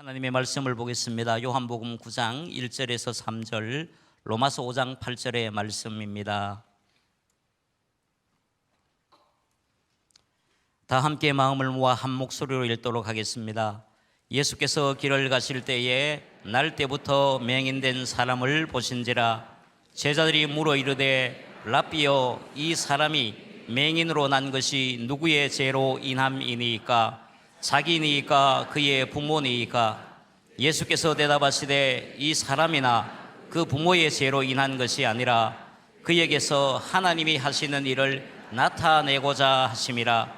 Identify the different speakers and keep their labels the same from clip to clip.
Speaker 1: 하나님의 말씀을 보겠습니다. 요한복음 9장 1절에서 3절, 로마서 5장 8절의 말씀입니다. 다 함께 마음을 모아 한 목소리로 읽도록 하겠습니다. 예수께서 길을 가실 때에 날 때부터 맹인된 사람을 보신지라. 제자들이 물어 이르되 랍비여, 이 사람이 맹인으로 난 것이 누구의 죄로 인함이니이까? 자기니이까 그의 부모니이까? 예수께서 대답하시되 이 사람이나 그 부모의 죄로 인한 것이 아니라 그에게서 하나님이 하시는 일을 나타내고자 하심이라.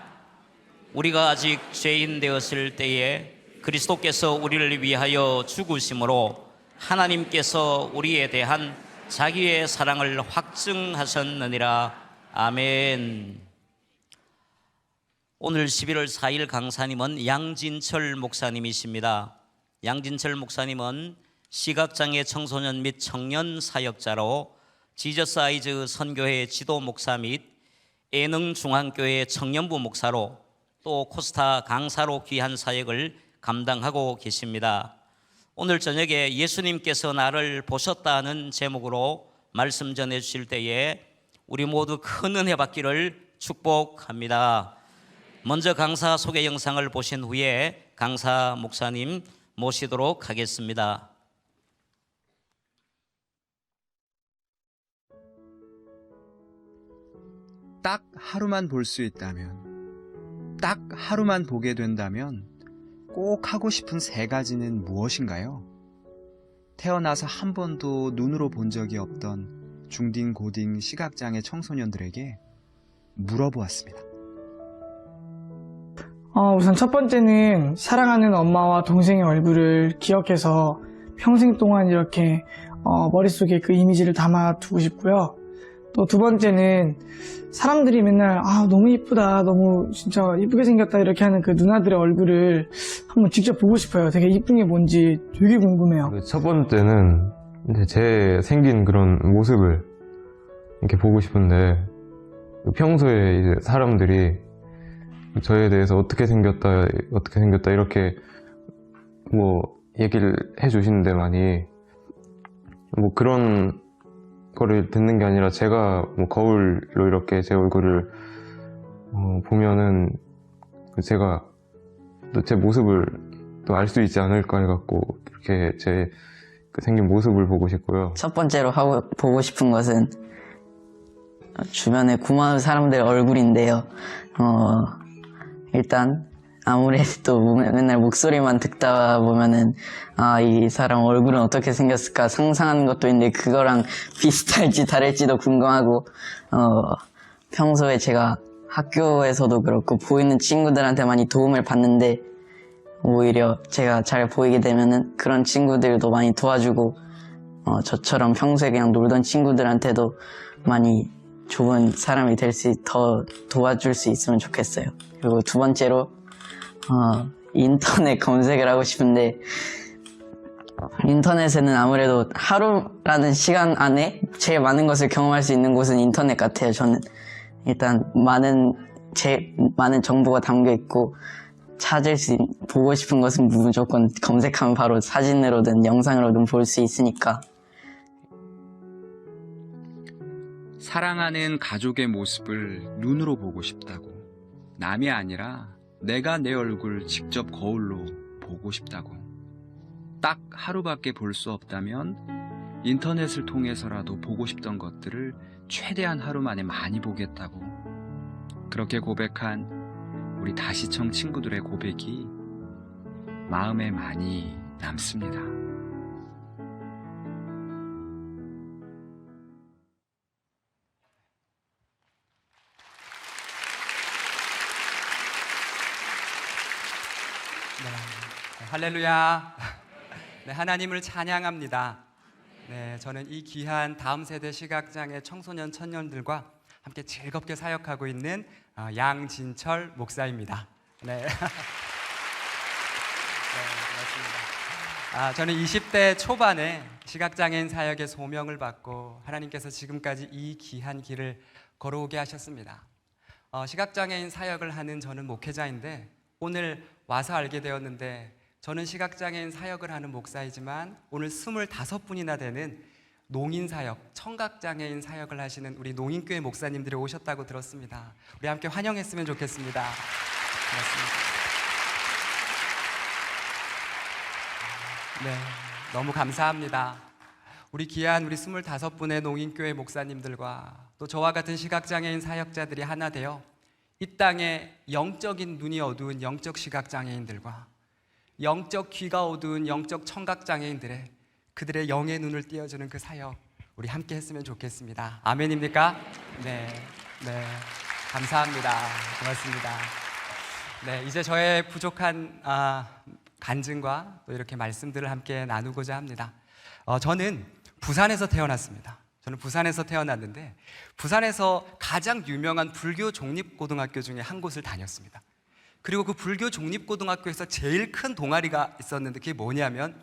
Speaker 1: 우리가 아직 죄인 되었을 때에 그리스도께서 우리를 위하여 죽으심으로 하나님께서 우리에 대한 자기의 사랑을 확증하셨느니라. 아멘. 오늘 11월 4일 강사님은 양진철 목사님이십니다. 양진철 목사님은 시각장애 청소년 및 청년 사역자로 지저스 아이즈 선교회 지도 목사 및 예능중앙교회 청년부 목사로 또 코스타 강사로 귀한 사역을 감당하고 계십니다. 오늘 저녁에 예수님께서 나를 보셨다는 제목으로 말씀 전해 주실 때에 우리 모두 큰 은혜 받기를 축복합니다. 먼저 강사 소개 영상을 보신 후에 강사 목사님 모시도록 하겠습니다.
Speaker 2: 딱 하루만 볼 수 있다면, 딱 하루만 보게 된다면 꼭 하고 싶은 세 가지는 무엇인가요? 태어나서 한 번도 눈으로 본 적이 없던 중딩 고딩 시각장애 청소년들에게 물어보았습니다.
Speaker 3: 우선 첫 번째는 사랑하는 엄마와 동생의 얼굴을 기억해서 평생 동안 이렇게 머릿속에 그 이미지를 담아두고 싶고요. 또 두 번째는 사람들이 맨날 너무 이쁘다, 너무 진짜 이쁘게 생겼다 이렇게 하는 그 누나들의 얼굴을 한번 직접 보고 싶어요. 되게 이쁜 게 뭔지 되게 궁금해요.
Speaker 4: 첫 번째는 이제 제 생긴 그런 모습을 이렇게 보고 싶은데, 평소에 이제 사람들이 저에 대해서 어떻게 생겼다 이렇게 뭐 얘기를 해주시는데, 많이 뭐 그런 거를 듣는 게 아니라 제가 뭐 거울로 이렇게 제 얼굴을 보면은 제가 또 제 모습을 또 알 수 있지 않을까 해갖고 이렇게 제 그 생긴 모습을 보고 싶고요.
Speaker 5: 첫 번째로 보고 싶은 것은 주변에 고마운 사람들의 얼굴인데요. 일단 아무래도 맨날 목소리만 듣다 보면은 이 사람 얼굴은 어떻게 생겼을까 상상하는 것도 있는데, 그거랑 비슷할지 다를지도 궁금하고, 평소에 제가 학교에서도 그렇고 보이는 친구들한테 많이 도움을 받는데, 오히려 제가 잘 보이게 되면은 그런 친구들도 많이 도와주고, 저처럼 평소에 그냥 놀던 친구들한테도 많이 좋은 사람이 더 도와줄 수 있으면 좋겠어요. 그리고 두 번째로 인터넷 검색을 하고 싶은데, 인터넷에는 아무래도 하루라는 시간 안에 제일 많은 것을 경험할 수 있는 곳은 인터넷 같아요. 저는 일단 제일 많은 정보가 담겨 있고, 보고 싶은 것은 무조건 검색하면 바로 사진으로든 영상으로든 볼 수 있으니까.
Speaker 2: 사랑하는 가족의 모습을 눈으로 보고 싶다고. 남이 아니라 내가 내 얼굴 직접 거울로 보고 싶다고. 딱 하루밖에 볼 수 없다면 인터넷을 통해서라도 보고 싶던 것들을 최대한 하루 만에 많이 보겠다고. 그렇게 고백한 우리 다시청 친구들의 고백이 마음에 많이 남습니다.
Speaker 6: 네, 할렐루야. 네, 하나님을 찬양합니다. 네, 저는 이 귀한 다음 세대 시각장애 청소년 청년들과 함께 즐겁게 사역하고 있는 양진철 목사입니다. 네. 네, 고맙습니다. 저는 20대 초반에 시각장애인 사역의 소명을 받고 하나님께서 지금까지 이 귀한 길을 걸어오게 하셨습니다. 시각장애인 사역을 하는 저는 목회자인데, 오늘 와서 알게 되었는데 저는 시각장애인 사역을 하는 목사이지만 오늘 25분이나 되는 농인 사역, 청각장애인 사역을 하시는 우리 농인교회 목사님들이 오셨다고 들었습니다. 우리 함께 환영했으면 좋겠습니다. 고맙습니다. 네, 너무 감사합니다. 우리 귀한 우리 25분의 농인교회 목사님들과 또 저와 같은 시각장애인 사역자들이 하나 되어 이 땅에 영적인 눈이 어두운 영적 시각장애인들과 영적 귀가 어두운 영적 청각장애인들의 그들의 영의 눈을 띄워주는 그 사역 우리 함께 했으면 좋겠습니다. 아멘입니까? 네, 감사합니다. 고맙습니다. 네, 이제 저의 부족한 간증과 또 이렇게 말씀들을 함께 나누고자 합니다. 저는 부산에서 태어났습니다. 저는 부산에서 태어났는데 부산에서 가장 유명한 불교 종립고등학교 중에 한 곳을 다녔습니다. 그리고 그 불교 종립고등학교에서 제일 큰 동아리가 있었는데 그게 뭐냐면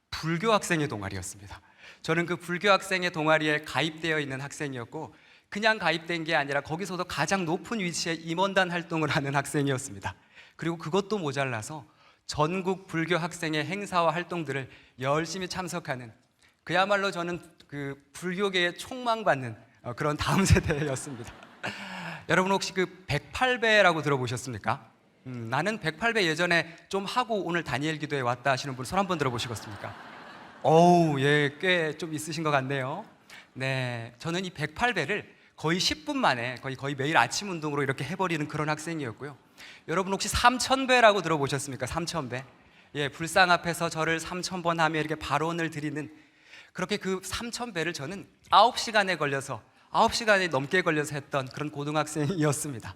Speaker 6: 불교 학생의 동아리였습니다. 저는 그 불교 학생의 동아리에 가입되어 있는 학생이었고 그냥 가입된 게 아니라 거기서도 가장 높은 위치에 임원단 활동을 하는 학생이었습니다. 그리고 그것도 모자라서 전국 불교 학생의 행사와 활동들을 열심히 참석하는 그야말로 저는 그 불교계에 촉망받는 그런 다음 세대였습니다. 여러분 혹시 그 108배라고 들어보셨습니까? 나는 108배 예전에 좀 하고 오늘 다니엘 기도에 왔다 하시는 분 손 한번 들어보시겠습니까? 어우, 예, 꽤 좀 있으신 것 같네요. 네, 저는 이 108배를 거의 10분 만에 거의 매일 아침 운동으로 이렇게 해버리는 그런 학생이었고요. 여러분 혹시 3000배라고 들어보셨습니까? 3000배. 예, 불상 앞에서 저를 3000번 하며 이렇게 발언을 드리는 그렇게 그 3000배를 저는 9시간이 넘게 걸려서 했던 그런 고등학생이었습니다.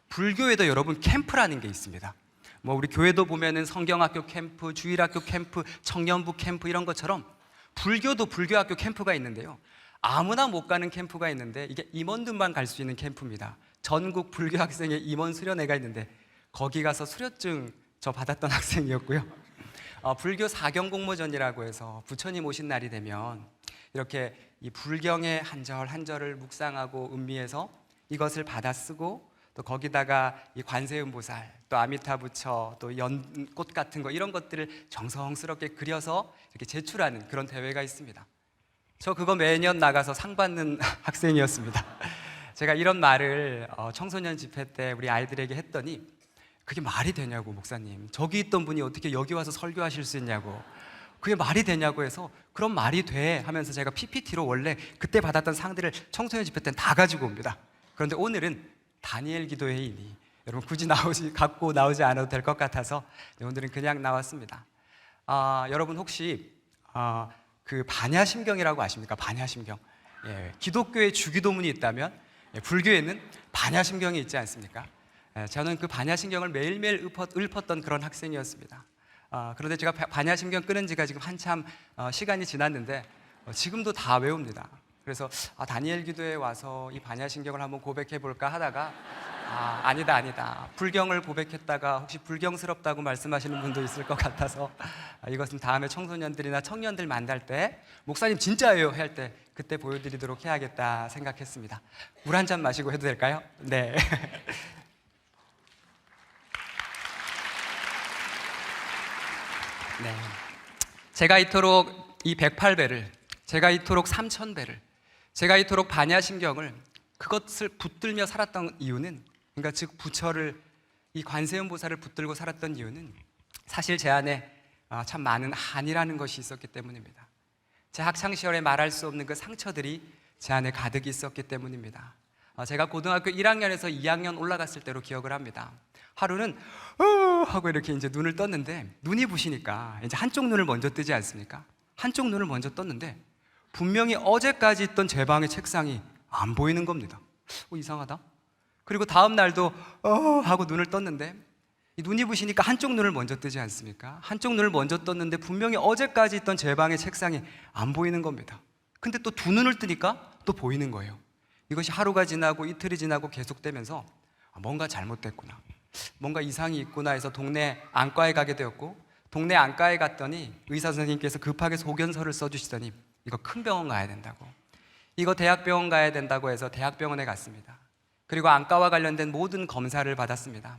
Speaker 6: 불교에도 여러분 캠프라는 게 있습니다. 뭐 우리 교회도 보면은 성경학교 캠프, 주일학교 캠프, 청년부 캠프 이런 것처럼 불교도 불교학교 캠프가 있는데요. 아무나 못 가는 캠프가 있는데 이게 임원들만 갈 수 있는 캠프입니다. 전국 불교 학생의 임원 수련회가 있는데 거기 가서 수료증 저 받았던 학생이었고요. 불교 사경공모전이라고 해서 부처님 오신 날이 되면 이렇게 이 불경의 한 절 한 절을 묵상하고 음미해서 이것을 받아 쓰고 또 거기다가 이 관세음보살, 또 아미타 부처, 또 연꽃 같은 거 이런 것들을 정성스럽게 그려서 이렇게 제출하는 그런 대회가 있습니다. 저 그거 매년 나가서 상 받는 학생이었습니다. 제가 이런 말을 청소년 집회 때 우리 아이들에게 했더니 그게 말이 되냐고, 목사님. 저기 있던 분이 어떻게 여기 와서 설교하실 수 있냐고. 그게 말이 되냐고 해서 그런 말이 돼 하면서 제가 PPT로 원래 그때 받았던 상들을 청소년 집회 때는 다 가지고 옵니다. 그런데 오늘은 다니엘 기도회이니 여러분 굳이 갖고 나오지 않아도 될 것 같아서 오늘은 그냥 나왔습니다. 여러분 혹시 그 반야심경이라고 아십니까? 반야심경. 예, 기독교의 주기도문이 있다면 불교에는 반야심경이 있지 않습니까? 저는 그 반야심경을 매일매일 읊었던 그런 학생이었습니다. 그런데 제가 반야심경 끊은 지가 지금 한참 시간이 지났는데 지금도 다 외웁니다. 그래서 다니엘 기도에 와서 이 반야심경을 한번 고백해 볼까 하다가 아니다. 불경을 고백했다가 혹시 불경스럽다고 말씀하시는 분도 있을 것 같아서 이것은 다음에 청소년들이나 청년들 만날 때 목사님 진짜예요 할 때 그때 보여드리도록 해야겠다 생각했습니다. 물 한 잔 마시고 해도 될까요? 네. 네. 제가 이토록 이 108배를, 제가 이토록 3000배를, 제가 이토록 반야심경을 그것을 붙들며 살았던 이유는, 그러니까 즉 부처를, 이 관세음보살을 붙들고 살았던 이유는 사실 제 안에 참 많은 한이라는 것이 있었기 때문입니다. 제 학창시절에 말할 수 없는 그 상처들이 제 안에 가득 있었기 때문입니다. 제가 고등학교 1학년에서 2학년 올라갔을 때로 기억을 합니다. 하루는 하고 이렇게 이제 눈을 떴는데 눈이 부시니까 이제 한쪽 눈을 먼저 뜨지 않습니까? 한쪽 눈을 먼저 떴는데 분명히 어제까지 있던 제 방의 책상이 안 보이는 겁니다. 이상하다. 그리고 다음 날도 하고 눈을 떴는데 이 눈이 부시니까 한쪽 눈을 먼저 뜨지 않습니까? 한쪽 눈을 먼저 떴는데 분명히 어제까지 있던 제 방의 책상이 안 보이는 겁니다. 근데 또 두 눈을 뜨니까 또 보이는 거예요. 이것이 하루가 지나고 이틀이 지나고 계속되면서 뭔가 잘못됐구나, 뭔가 이상이 있구나 해서 동네 안과에 가게 되었고, 동네 안과에 갔더니 의사 선생님께서 급하게 소견서를 써주시더니 이거 큰 병원 가야 된다고, 이거 대학병원 가야 된다고 해서 대학병원에 갔습니다. 그리고 안과와 관련된 모든 검사를 받았습니다.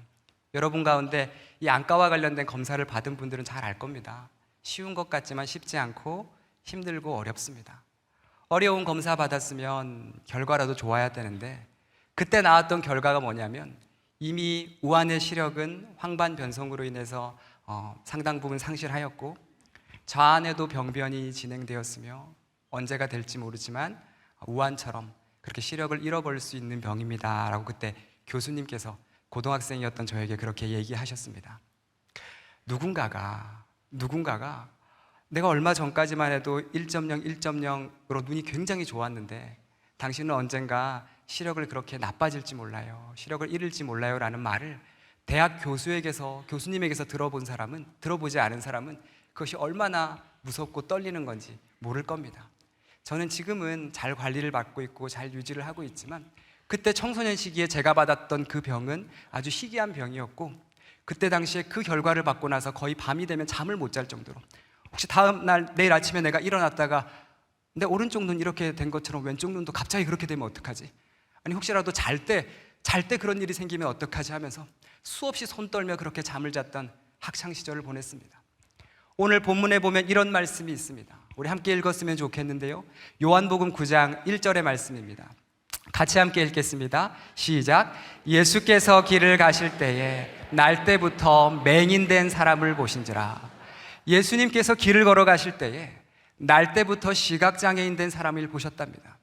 Speaker 6: 여러분 가운데 이 안과와 관련된 검사를 받은 분들은 잘 알 겁니다. 쉬운 것 같지만 쉽지 않고 힘들고 어렵습니다. 어려운 검사 받았으면 결과라도 좋아야 되는데 그때 나왔던 결과가 뭐냐면 이미 우한의 시력은 황반 변성으로 인해서 상당 부분 상실하였고 좌안에도 병변이 진행되었으며 언제가 될지 모르지만 우한처럼 그렇게 시력을 잃어버릴 수 있는 병입니다 라고 그때 교수님께서 고등학생이었던 저에게 그렇게 얘기하셨습니다. 누군가가 내가 얼마 전까지만 해도 1.0, 1.0으로 눈이 굉장히 좋았는데 당신은 언젠가 시력을 그렇게 나빠질지 몰라요, 시력을 잃을지 몰라요 라는 말을 대학 교수님에게서 들어보지 않은 사람은 그것이 얼마나 무섭고 떨리는 건지 모를 겁니다. 저는 지금은 잘 관리를 받고 있고 잘 유지를 하고 있지만 그때 청소년 시기에 제가 받았던 그 병은 아주 희귀한 병이었고 그때 당시에 그 결과를 받고 나서 거의 밤이 되면 잠을 못 잘 정도로 혹시 다음 날 내일 아침에 내가 일어났다가 내 오른쪽 눈 이렇게 된 것처럼 왼쪽 눈도 갑자기 그렇게 되면 어떡하지? 아니 혹시라도 잘 때 그런 일이 생기면 어떡하지 하면서 수없이 손 떨며 그렇게 잠을 잤던 학창 시절을 보냈습니다. 오늘 본문에 보면 이런 말씀이 있습니다. 우리 함께 읽었으면 좋겠는데요. 요한복음 9장 1절의 말씀입니다. 같이 함께 읽겠습니다. 시작. 예수께서 길을 가실 때에 날 때부터 맹인된 사람을 보신지라. 예수님께서 길을 걸어가실 때에 날 때부터 시각장애인 된 사람을 보셨답니다.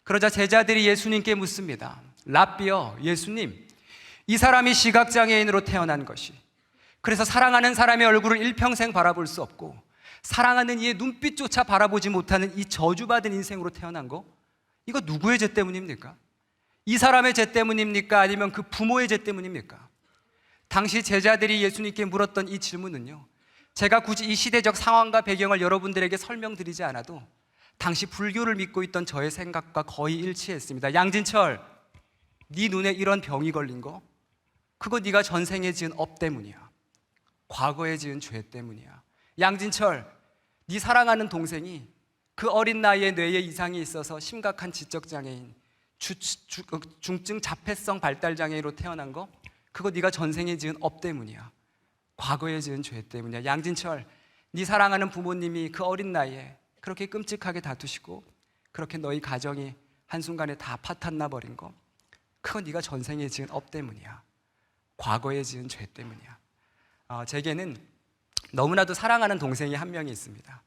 Speaker 6: 그러자 제자들이 예수님께 묻습니다. 랍비여, 예수님, 이 사람이 시각장애인으로 태어난 것이, 그래서 사랑하는 사람의 얼굴을 일평생 바라볼 수 없고 사랑하는 이의 눈빛조차 바라보지 못하는 이 저주받은 인생으로 태어난 거, 이거 누구의 죄 때문입니까? 이 사람의 죄 때문입니까? 아니면 그 부모의 죄 때문입니까? 당시 제자들이 예수님께 물었던 이 질문은요, 제가 굳이 이 시대적 상황과 배경을 여러분들에게 설명드리지 않아도 당시 불교를 믿고 있던 저의 생각과 거의 일치했습니다. 양진철, 네 눈에 이런 병이 걸린 거, 그거 네가 전생에 지은 업 때문이야. 과거에 지은 죄 때문이야. 양진철, 네 사랑하는 동생이 그 어린 나이에 뇌에 이상이 있어서 심각한 지적장애인, 중증 자폐성 발달장애인으로 태어난 거, 그거 네가 전생에 지은 업 때문이야. 과거에 지은 죄 때문이야. 양진철, 네 사랑하는 부모님이 그 어린 나이에 그렇게 끔찍하게 다투시고 그렇게 너희 가정이 한순간에 다 파탄나 버린 거, 그건 네가 전생에 지은 업 때문이야. 과거에 지은 죄 때문이야. 제게는 너무나도 사랑하는 동생이 한 명이 있습니다.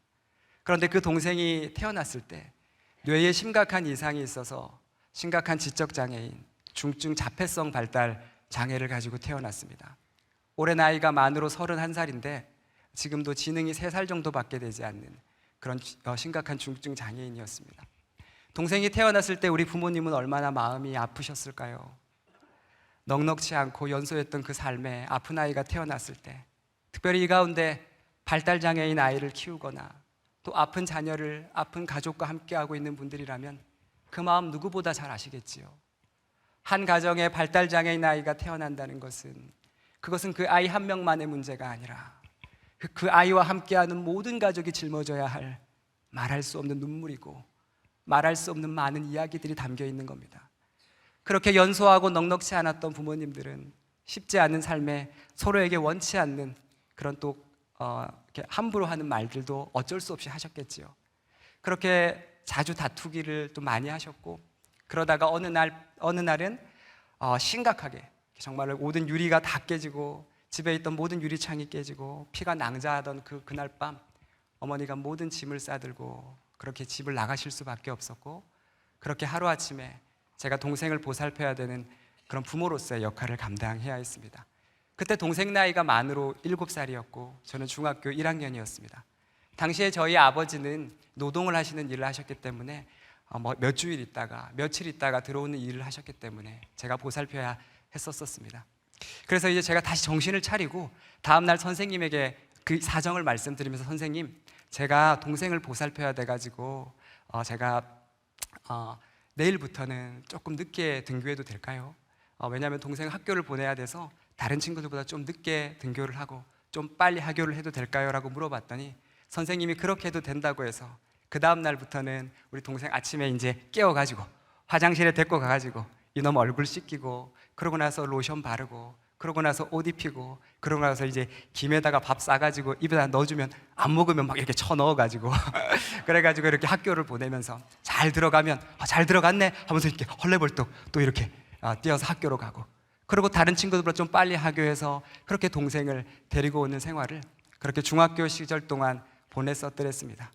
Speaker 6: 그런데 그 동생이 태어났을 때 뇌에 심각한 이상이 있어서 심각한 지적장애인, 중증 자폐성 발달 장애를 가지고 태어났습니다. 올해 나이가 만으로 31살인데 지금도 지능이 3살 정도밖에 되지 않는 그런 심각한 중증 장애인이었습니다. 동생이 태어났을 때 우리 부모님은 얼마나 마음이 아프셨을까요? 넉넉지 않고 연소했던 그 삶에 아픈 아이가 태어났을 때, 특별히 이 가운데 발달장애인 아이를 키우거나 또 아픈 자녀를 아픈 가족과 함께하고 있는 분들이라면 그 마음 누구보다 잘 아시겠지요. 한 가정에 발달장애인 아이가 태어난다는 것은, 그것은 그 아이 한 명만의 문제가 아니라 그 아이와 함께하는 모든 가족이 짊어져야 할 말할 수 없는 눈물이고 말할 수 없는 많은 이야기들이 담겨 있는 겁니다. 그렇게 연소하고 넉넉지 않았던 부모님들은 쉽지 않은 삶에 서로에게 원치 않는 그런 또 이렇게 함부로 하는 말들도 어쩔 수 없이 하셨겠지요. 그렇게 자주 다투기를 또 많이 하셨고, 그러다가 어느 날은 심각하게 정말로 모든 유리가 다 깨지고 집에 있던 모든 유리창이 깨지고 피가 낭자하던 그날 밤 어머니가 모든 짐을 싸들고 그렇게 집을 나가실 수밖에 없었고, 그렇게 하루아침에 제가 동생을 보살펴야 되는 그런 부모로서의 역할을 감당해야 했습니다. 그때 동생 나이가 만으로 7살이었고 저는 중학교 1학년이었습니다. 당시에 저희 아버지는 노동을 하시는 일을 하셨기 때문에 며칠 있다가 들어오는 일을 하셨기 때문에 제가 보살펴야 했었습니다. 그래서 이제 제가 다시 정신을 차리고 다음날 선생님에게 그 사정을 말씀드리면서, 선생님, 제가 동생을 보살펴야 돼가지고 제가 내일부터는 조금 늦게 등교해도 될까요? 왜냐하면 동생 학교를 보내야 돼서 다른 친구들보다 좀 늦게 등교를 하고 좀 빨리 하교를 해도 될까요? 라고 물어봤더니 선생님이 그렇게 해도 된다고 해서 그 다음 날부터는 우리 동생 아침에 이제 깨워가지고 화장실에 데리고 가가지고 이놈 얼굴 씻기고, 그러고 나서 로션 바르고 그러고 나서 옷 입히고, 그러고 나서 이제 김에다가 밥 싸가지고 입에다 넣어주면 안 먹으면 막 이렇게 쳐넣어가지고 그래가지고 이렇게 학교를 보내면서 잘 들어가면 잘 들어갔네 하면서 이렇게 헐레벌떡 또 이렇게 뛰어서 학교로 가고, 그리고 다른 친구들보다 좀 빨리 학교에서 그렇게 동생을 데리고 오는 생활을 그렇게 중학교 시절 동안 보냈었더랬습니다.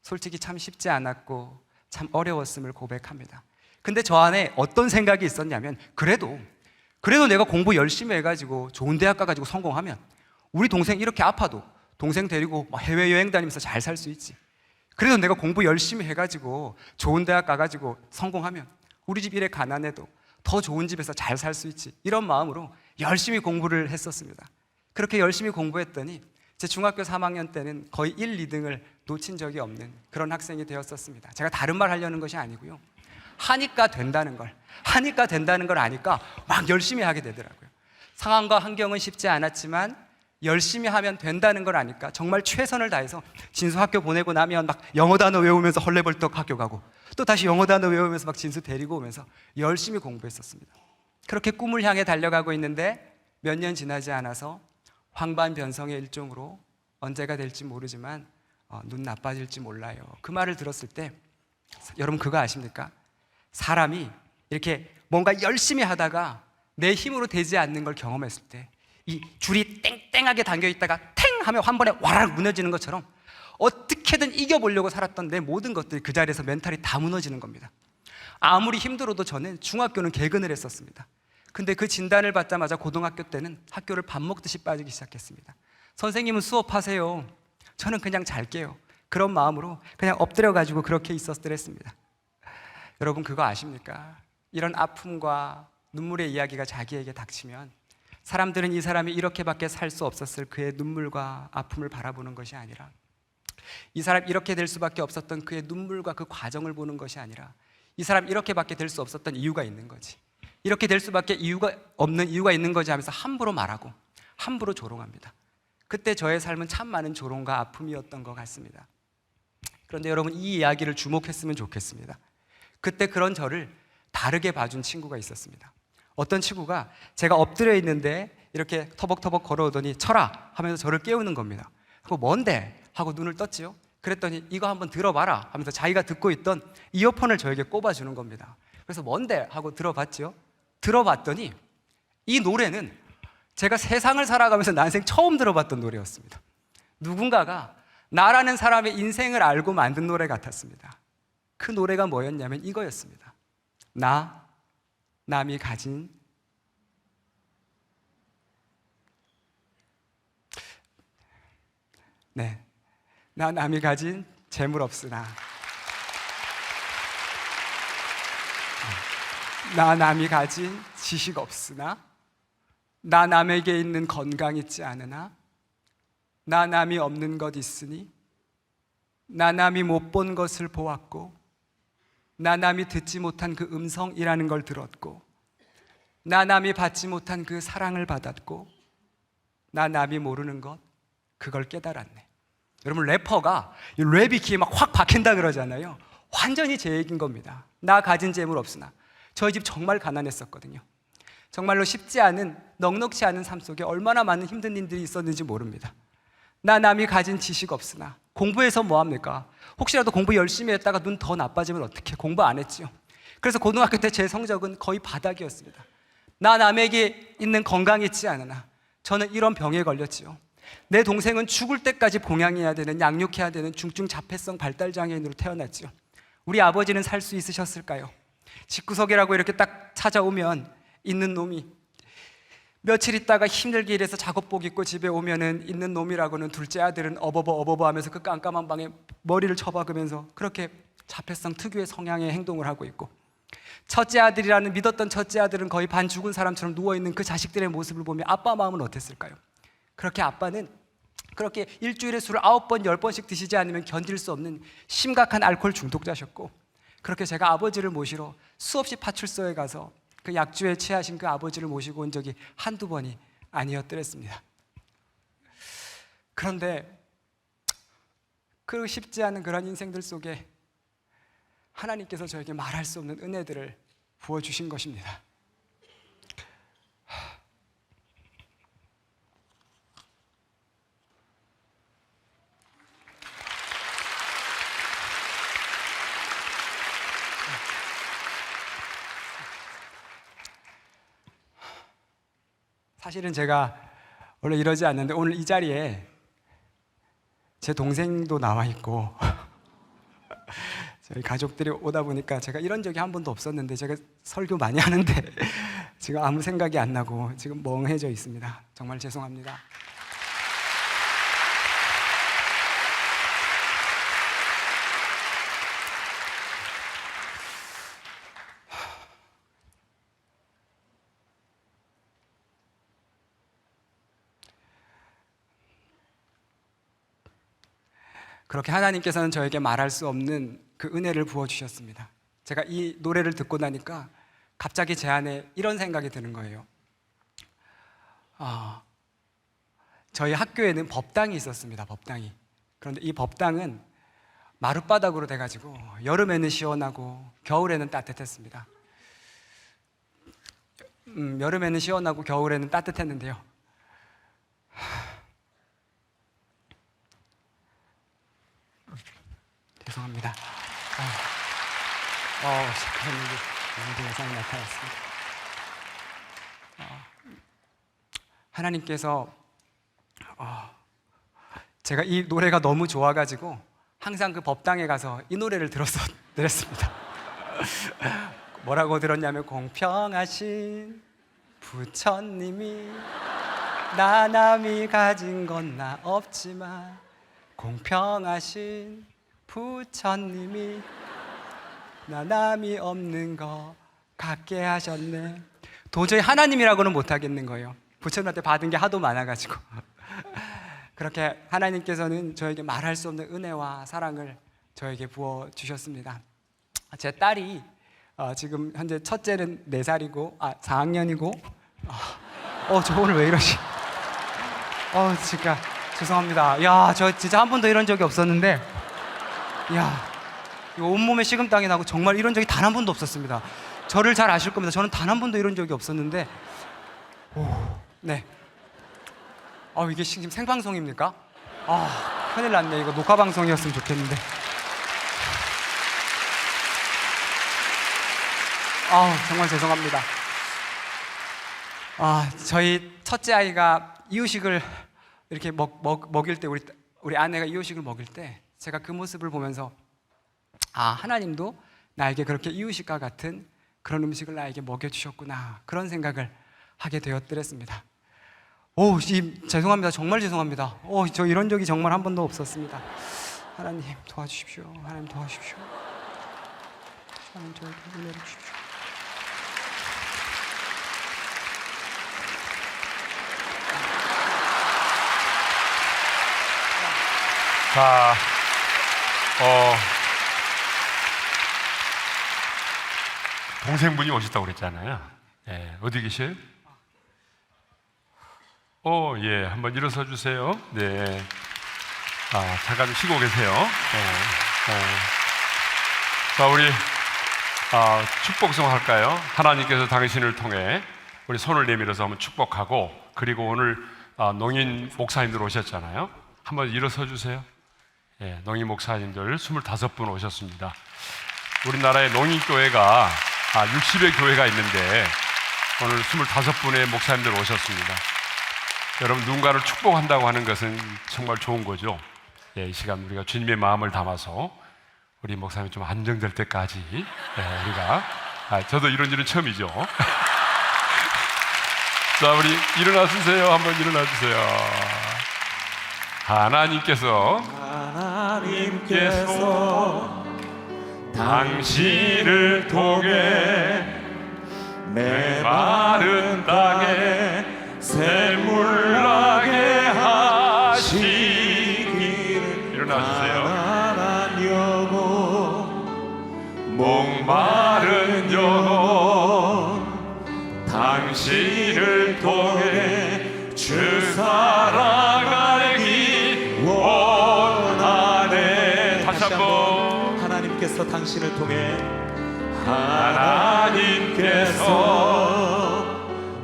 Speaker 6: 솔직히 참 쉽지 않았고 참 어려웠음을 고백합니다. 근데 저 안에 어떤 생각이 있었냐면, 그래도 내가 공부 열심히 해가지고 좋은 대학 가가지고 성공하면 우리 동생 이렇게 아파도 동생 데리고 해외여행 다니면서 잘 살 수 있지. 그래도 내가 공부 열심히 해가지고 좋은 대학 가가지고 성공하면 우리 집 이래 가난해도 더 좋은 집에서 잘 살 수 있지. 이런 마음으로 열심히 공부를 했었습니다. 그렇게 열심히 공부했더니 제 중학교 3학년 때는 거의 1, 2등을 놓친 적이 없는 그런 학생이 되었었습니다. 제가 다른 말 하려는 것이 아니고요, 하니까 된다는 걸 아니까 막 열심히 하게 되더라고요. 상황과 환경은 쉽지 않았지만 열심히 하면 된다는 걸 아니까 정말 최선을 다해서 진수 학교 보내고 나면 막 영어 단어 외우면서 헐레벌떡 학교 가고, 또 다시 영어 단어 외우면서 막 진수 데리고 오면서 열심히 공부했었습니다. 그렇게 꿈을 향해 달려가고 있는데 몇 년 지나지 않아서 황반변성의 일종으로 언제가 될지 모르지만 눈 나빠질지 몰라요. 그 말을 들었을 때 여러분 그거 아십니까? 사람이 이렇게 뭔가 열심히 하다가 내 힘으로 되지 않는 걸 경험했을 때 이 줄이 땡땡하게 당겨 있다가 탱 하면 한 번에 와락 무너지는 것처럼 어떻게든 이겨보려고 살았던 내 모든 것들이 그 자리에서 멘탈이 다 무너지는 겁니다. 아무리 힘들어도 저는 중학교는 개근을 했었습니다. 근데 그 진단을 받자마자 고등학교 때는 학교를 밥 먹듯이 빠지기 시작했습니다. 선생님은 수업하세요, 저는 그냥 잘게요. 그런 마음으로 그냥 엎드려가지고 그렇게 있었더랬습니다. 여러분 그거 아십니까? 이런 아픔과 눈물의 이야기가 자기에게 닥치면 사람들은 이 사람이 이렇게밖에 살 수 없었을 그의 눈물과 아픔을 바라보는 것이 아니라, 이 사람 이렇게 될 수밖에 없었던 그의 눈물과 그 과정을 보는 것이 아니라, 이 사람 이렇게밖에 될 수 없었던 이유가 있는 거지, 이렇게 될 수밖에 없는 이유가 있는 거지 하면서 함부로 말하고 함부로 조롱합니다. 그때 저의 삶은 참 많은 조롱과 아픔이었던 것 같습니다. 그런데 여러분 이 이야기를 주목했으면 좋겠습니다. 그때 그런 저를 다르게 봐준 친구가 있었습니다. 어떤 친구가 제가 엎드려 있는데 이렇게 터벅터벅 걸어오더니 쳐라 하면서 저를 깨우는 겁니다. 그거 뭔데? 하고 눈을 떴지요. 그랬더니 이거 한번 들어봐라 하면서 자기가 듣고 있던 이어폰을 저에게 꼽아주는 겁니다. 그래서 뭔데? 하고 들어봤지요. 들어봤더니 이 노래는 제가 세상을 살아가면서 난생 처음 들어봤던 노래였습니다. 누군가가 나라는 사람의 인생을 알고 만든 노래 같았습니다. 그 노래가 뭐였냐면 이거였습니다. 남이 가진 남이 가진 재물 없으나, 남이 가진 지식 없으나, 남에게 있는 건강 있지 않으나, 남이 없는 것 있으니, 남이 못 본 것을 보았고, 남이 듣지 못한 그 음성이라는 걸 들었고, 남이 받지 못한 그 사랑을 받았고, 남이 모르는 것 그걸 깨달았네. 여러분 래퍼가 랩이 귀에 막 확 박힌다 그러잖아요. 완전히 제 얘기인 겁니다. 나 가진 재물 없으나. 저희 집 정말 가난했었거든요. 정말로 쉽지 않은, 넉넉지 않은 삶 속에 얼마나 많은 힘든 일들이 있었는지 모릅니다. 남이 가진 지식 없으나. 공부해서 뭐합니까? 혹시라도 공부 열심히 했다가 눈 더 나빠지면 어떡해? 공부 안 했지요. 그래서 고등학교 때 제 성적은 거의 바닥이었습니다. 남에게 있는 건강이 있지 않으나 저는 이런 병에 걸렸지요. 내 동생은 죽을 때까지 봉양해야 되는, 양육해야 되는 중증 자폐성 발달장애인으로 태어났지요. 우리 아버지는 살 수 있으셨을까요? 집구석이라고 이렇게 딱 찾아오면 있는 놈이, 며칠 있다가 힘들게 일해서 작업복 입고 집에 오면은 있는 놈이라고는 둘째 아들은 어버버 하면서 그 깜깜한 방에 머리를 쳐박으면서 그렇게 자폐성 특유의 성향의 행동을 하고 있고, 첫째 아들이라는 믿었던 첫째 아들은 거의 반 죽은 사람처럼 누워있는 그 자식들의 모습을 보면 아빠 마음은 어땠을까요? 그렇게 아빠는 그렇게 일주일에 술을 9번, 10번씩 드시지 않으면 견딜 수 없는 심각한 알코올 중독자셨고, 그렇게 제가 아버지를 모시러 수없이 파출소에 가서 그 약주에 취하신 그 아버지를 모시고 온 적이 한두 번이 아니었더랬습니다. 그런데 그 쉽지 않은 그런 인생들 속에 하나님께서 저에게 말할 수 없는 은혜들을 부어주신 것입니다. 사실은 제가 원래 이러지 않는데 오늘 이 자리에 제 동생도 나와 있고 저희 가족들이 오다 보니까 제가 이런 적이 한 번도 없었는데 제가 설교 많이 하는데 지금 아무 생각이 안 나고 지금 멍해져 있습니다. 정말 죄송합니다. 그렇게 하나님께서는 저에게 말할 수 없는 그 은혜를 부어주셨습니다. 제가 이 노래를 듣고 나니까 갑자기 제 안에 이런 생각이 드는 거예요. 저희 학교에는 법당이 있었습니다. 법당이. 그런데 이 법당은 마룻바닥으로 돼가지고 여름에는 시원하고 겨울에는 따뜻했습니다. 여름에는 시원하고 겨울에는 따뜻했는데요. 죄송합니다. 시크한 영상이 나타났습니다. 하나님께서 제가 이 노래가 너무 좋아가지고 항상 그 법당에 가서 이 노래를 들었습니다. 뭐라고 들었냐면 공평하신 부처님이 나 남이 가진 건 나 없지만 공평하신 부처님이 나 남이 없는 거 갖게 하셨네. 도저히 하나님이라고는 못하겠는 거예요. 부처님한테 받은 게 하도 많아가지고 그렇게 하나님께서는 저에게 말할 수 없는 은혜와 사랑을 저에게 부어주셨습니다. 제 딸이 지금 현재 첫째는 4살이고 4학년이고 저 오늘 왜 이러시? 진짜 죄송합니다. 야, 저 진짜 한 번도 이런 적이 없었는데 야, 이거 온몸에 식은땀이 나고 정말 이런 적이 단 한 번도 없었습니다. 저를 잘 아실 겁니다. 저는 단 한 번도 이런 적이 없었는데 네. 이게 지금 생방송입니까? 큰일 났네. 이거 녹화방송이었으면 좋겠는데. 정말 죄송합니다. 저희 첫째 아이가 이유식을 이렇게 먹일 때 우리 아내가 이유식을 먹일 때 제가 그 모습을 보면서 하나님도 나에게 그렇게 이유식과 같은 그런 음식을 나에게 먹여주셨구나, 그런 생각을 하게 되었더랬습니다. 죄송합니다. 정말 죄송합니다. 저 이런 적이 정말 한 번도 없었습니다. 하나님 도와주십시오. 하나님 도와주십시오. 하나님 저에게 은혜를 주십시오.
Speaker 7: 자, 동생분이 오셨다고 그랬잖아요. 어디 계세요? 예, 한번 일어서 주세요. 네. 잠깐 쉬고 계세요. 자, 우리 축복송 할까요? 하나님께서 당신을 통해 우리 손을 내밀어서 한번 축복하고, 그리고 오늘 농인 목사님들 오셨잖아요. 한번 일어서 주세요. 농인 목사님들 25분 오셨습니다. 우리나라에 농인교회가 60여 교회가 있는데 오늘 25분의 목사님들 오셨습니다. 여러분, 누군가를 축복한다고 하는 것은 정말 좋은 거죠. 이 시간 우리가 주님의 마음을 담아서 우리 목사님 좀 안정될 때까지 우리가 저도 이런 일은 처음이죠. 자, 우리 일어나 주세요. 한번 일어나 주세요. 하나님께서 당신을 통해 내 마른 땅에 샘물 나게 하시기를. 일어나 주세요. 목마른 영혼 당신을 통해 주 사랑 알기 원하네. 다시 한번.
Speaker 8: 하나님께서 당신을 통해
Speaker 7: 하나님께서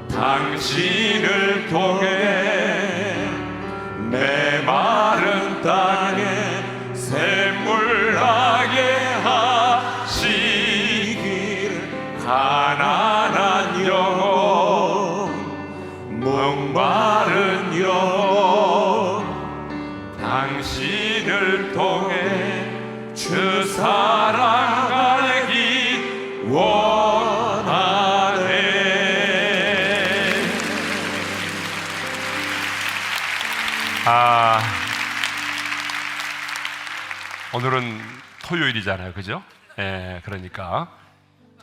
Speaker 7: 당신을 통해 내 마른 땅에 샘물 나게 하시기를. 가난한 영혼 당신을 통해 주 사랑 알기 원하네. 오늘은 토요일이잖아요, 그죠? 그러니까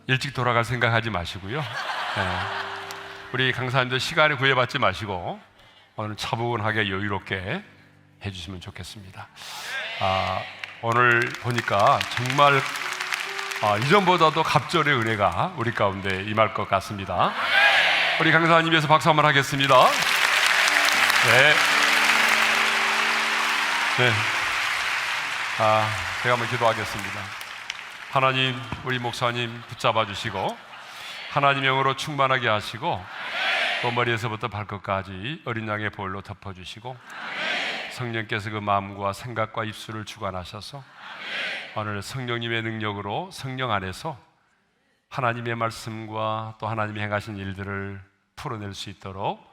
Speaker 7: 일찍 돌아갈 생각하지 마시고요. 우리 강사님들 시간을 구애받지 마시고 오늘 차분하게 여유롭게 해주시면 좋겠습니다. 오늘 보니까 정말 이전보다도 갑절의 은혜가 우리 가운데 임할 것 같습니다. 우리 강사님 위해서 박수 한번 하겠습니다. 네. 제가 한번 기도하겠습니다. 하나님, 우리 목사님 붙잡아 주시고 하나님 영으로 충만하게 하시고 또 머리에서부터 발끝까지 어린 양의 보혈로 덮어주시고 성령께서 그 마음과 생각과 입술을 주관하셔서 오늘 성령님의 능력으로 성령 안에서 하나님의 말씀과 또 하나님이 행하신 일들을 풀어낼 수 있도록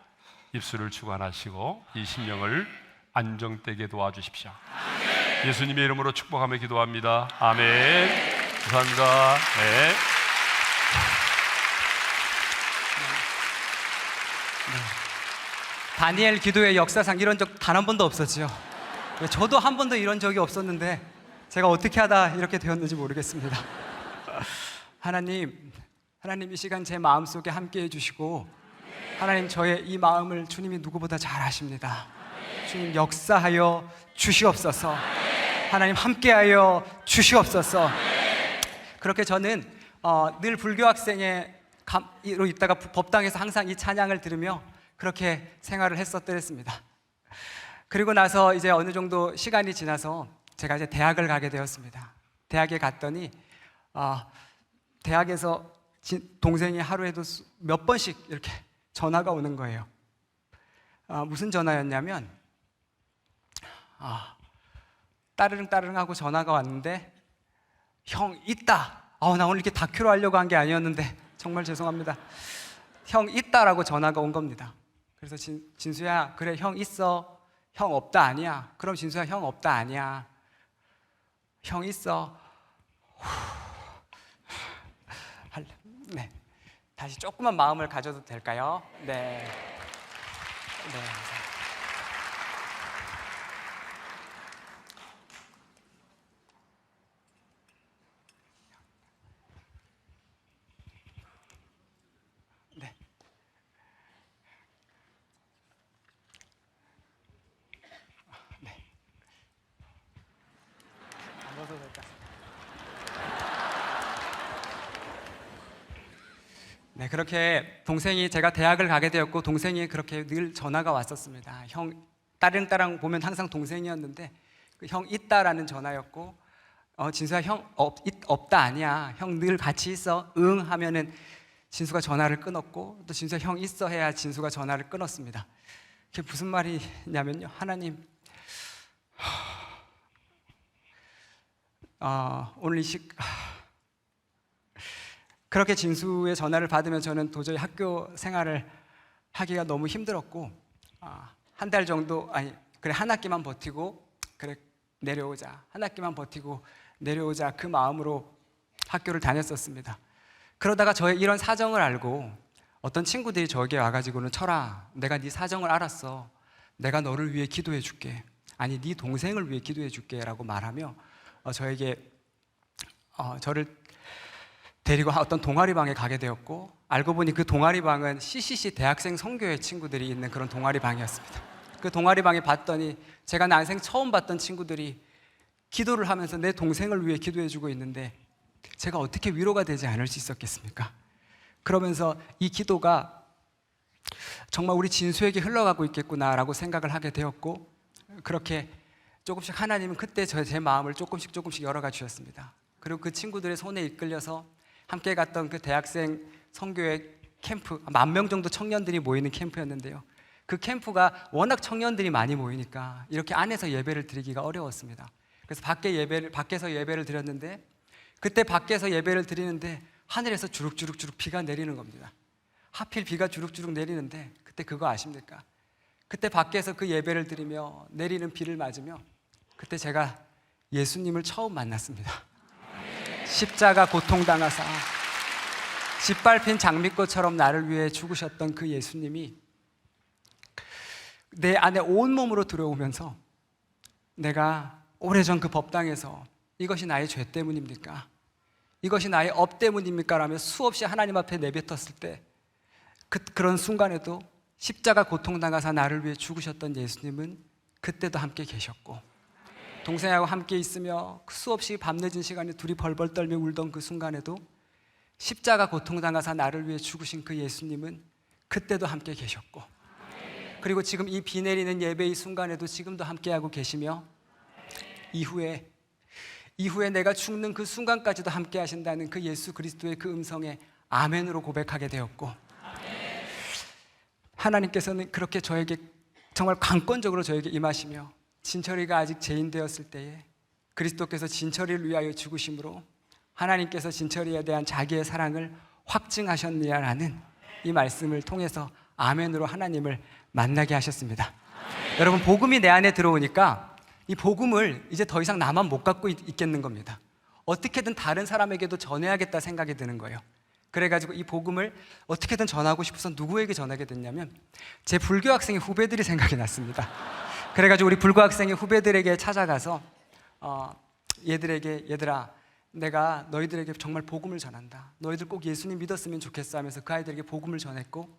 Speaker 7: 입술을 주관하시고 이 심령을 안정되게 도와주십시오. 예수님의 이름으로 축복하며 기도합니다. 아멘. 감사합니다. 네.
Speaker 6: 다니엘 기도의 역사상 이런 적 단 한 번도 없었지요. 저도 한 번도 이런 적이 없었는데 제가 어떻게 하다 이렇게 되었는지 모르겠습니다. 하나님 이 시간 제 마음속에 함께 해주시고 하나님 저의 이 마음을 주님이 누구보다 잘 아십니다. 주님 역사하여 주시옵소서. 하나님 함께하여 주시옵소서. 그렇게 저는 늘 불교 학생으로 있다가 법당에서 항상 이 찬양을 들으며 그렇게 생활을 했었더랬습니다. 그리고 나서 이제 어느 정도 시간이 지나서 제가 이제 대학을 가게 되었습니다. 대학에 갔더니 대학에서 동생이 하루에도 몇 번씩 이렇게 전화가 오는 거예요. 무슨 전화였냐면 따르릉 하고 전화가 왔는데 형 있다. 나 오늘 이렇게 다큐로 하려고 한 게 아니었는데 정말 죄송합니다. 형 있다라고 전화가 온 겁니다. 그래서 진수야 그래 형 있어. 형 없다 아니야. 그럼 진수야 형 없다 아니야. 형 있어. 네. 다시 조금만 마음을 가져도 될까요? 네. 네, 그렇게 동생이 제가 대학을 가게 되었고 동생이 그렇게 늘 전화가 왔었습니다. 형 따릉따릉 보면 항상 동생이었는데 그 형 있다라는 전화였고 진수야 형 없다 아니야. 형 늘 같이 있어. 응 하면은 진수가 전화를 끊었고 또 진수야 형 있어 해야 진수가 전화를 끊었습니다. 그게 무슨 말이냐면요. 하나님 오늘 그렇게 진수의 전화를 받으면 저는 도저히 학교 생활을 하기가 너무 힘들었고 한 달 정도 그래 한 학기만 버티고 그래 내려오자 한 학기만 버티고 내려오자 그 마음으로 학교를 다녔었습니다. 그러다가 저의 이런 사정을 알고 어떤 친구들이 저에게 와가지고는 철아 내가 네 사정을 알았어. 내가 너를 위해 기도해 줄게. 아니 네 동생을 위해 기도해 줄게 라고 말하며 저에게 저를 데리고 어떤 동아리방에 가게 되었고 알고 보니 그 동아리방은 CCC 대학생 선교회 친구들이 있는 그런 동아리방이었습니다. 그 동아리방에 봤더니 제가 난생 처음 봤던 친구들이 기도를 하면서 내 동생을 위해 기도해주고 있는데 제가 어떻게 위로가 되지 않을 수 있었겠습니까? 그러면서 이 기도가 정말 우리 진수에게 흘러가고 있겠구나라고 생각을 하게 되었고 그렇게 조금씩 하나님은 그때 제 마음을 조금씩 열어가 주셨습니다. 그리고 그 친구들의 손에 이끌려서 함께 갔던 그 대학생 선교회 캠프 10,000명 정도 청년들이 모이는 캠프였는데요. 그 캠프가 워낙 청년들이 많이 모이니까 이렇게 안에서 예배를 드리기가 어려웠습니다. 그래서 밖에서 예배를 드렸는데 그때 밖에서 예배를 드리는데 하늘에서 주룩주룩 비가 내리는 겁니다. 하필 비가 주룩주룩 내리는데 그때 그거 아십니까? 그때 밖에서 그 예배를 드리며 내리는 비를 맞으며 그때 제가 예수님을 처음 만났습니다. 십자가 고통당하사 짓밟힌 장미꽃처럼 나를 위해 죽으셨던 그 예수님이 내 안에 온몸으로 들어오면서 내가 오래전 그 법당에서 이것이 나의 죄 때문입니까? 이것이 나의 업 때문입니까? 라며 수없이 하나님 앞에 내뱉었을 때 그런 순간에도 십자가 고통당하사 나를 위해 죽으셨던 예수님은 그때도 함께 계셨고, 동생하고 함께 있으며 수없이 밤늦은 시간에 둘이 벌벌 떨며 울던 그 순간에도 십자가 고통당하사 나를 위해 죽으신 그 예수님은 그때도 함께 계셨고, 그리고 지금 이 비 내리는 예배의 순간에도 지금도 함께하고 계시며, 이후에 내가 죽는 그 순간까지도 함께 하신다는 그 예수 그리스도의 그 음성에 아멘으로 고백하게 되었고, 하나님께서는 그렇게 저에게 정말 강권적으로 저에게 임하시며, 진철이가 아직 죄인 되었을 때에 그리스도께서 진철이를 위하여 죽으심으로 하나님께서 진철이에 대한 자기의 사랑을 확증하셨느냐라는 이 말씀을 통해서 아멘으로 하나님을 만나게 하셨습니다. 여러분, 복음이 내 안에 들어오니까 이 복음을 이제 더 이상 나만 못 갖고 있겠는 겁니다. 어떻게든 다른 사람에게도 전해야겠다 생각이 드는 거예요. 그래가지고 이 복음을 어떻게든 전하고 싶어서 누구에게 전하게 됐냐면 제 불교 학생의 후배들이 생각이 났습니다. 그래가지고 우리 불교 학생의 후배들에게 찾아가서 얘들아, 내가 너희들에게 정말 복음을 전한다. 너희들 꼭 예수님 믿었으면 좋겠어 하면서 그 아이들에게 복음을 전했고,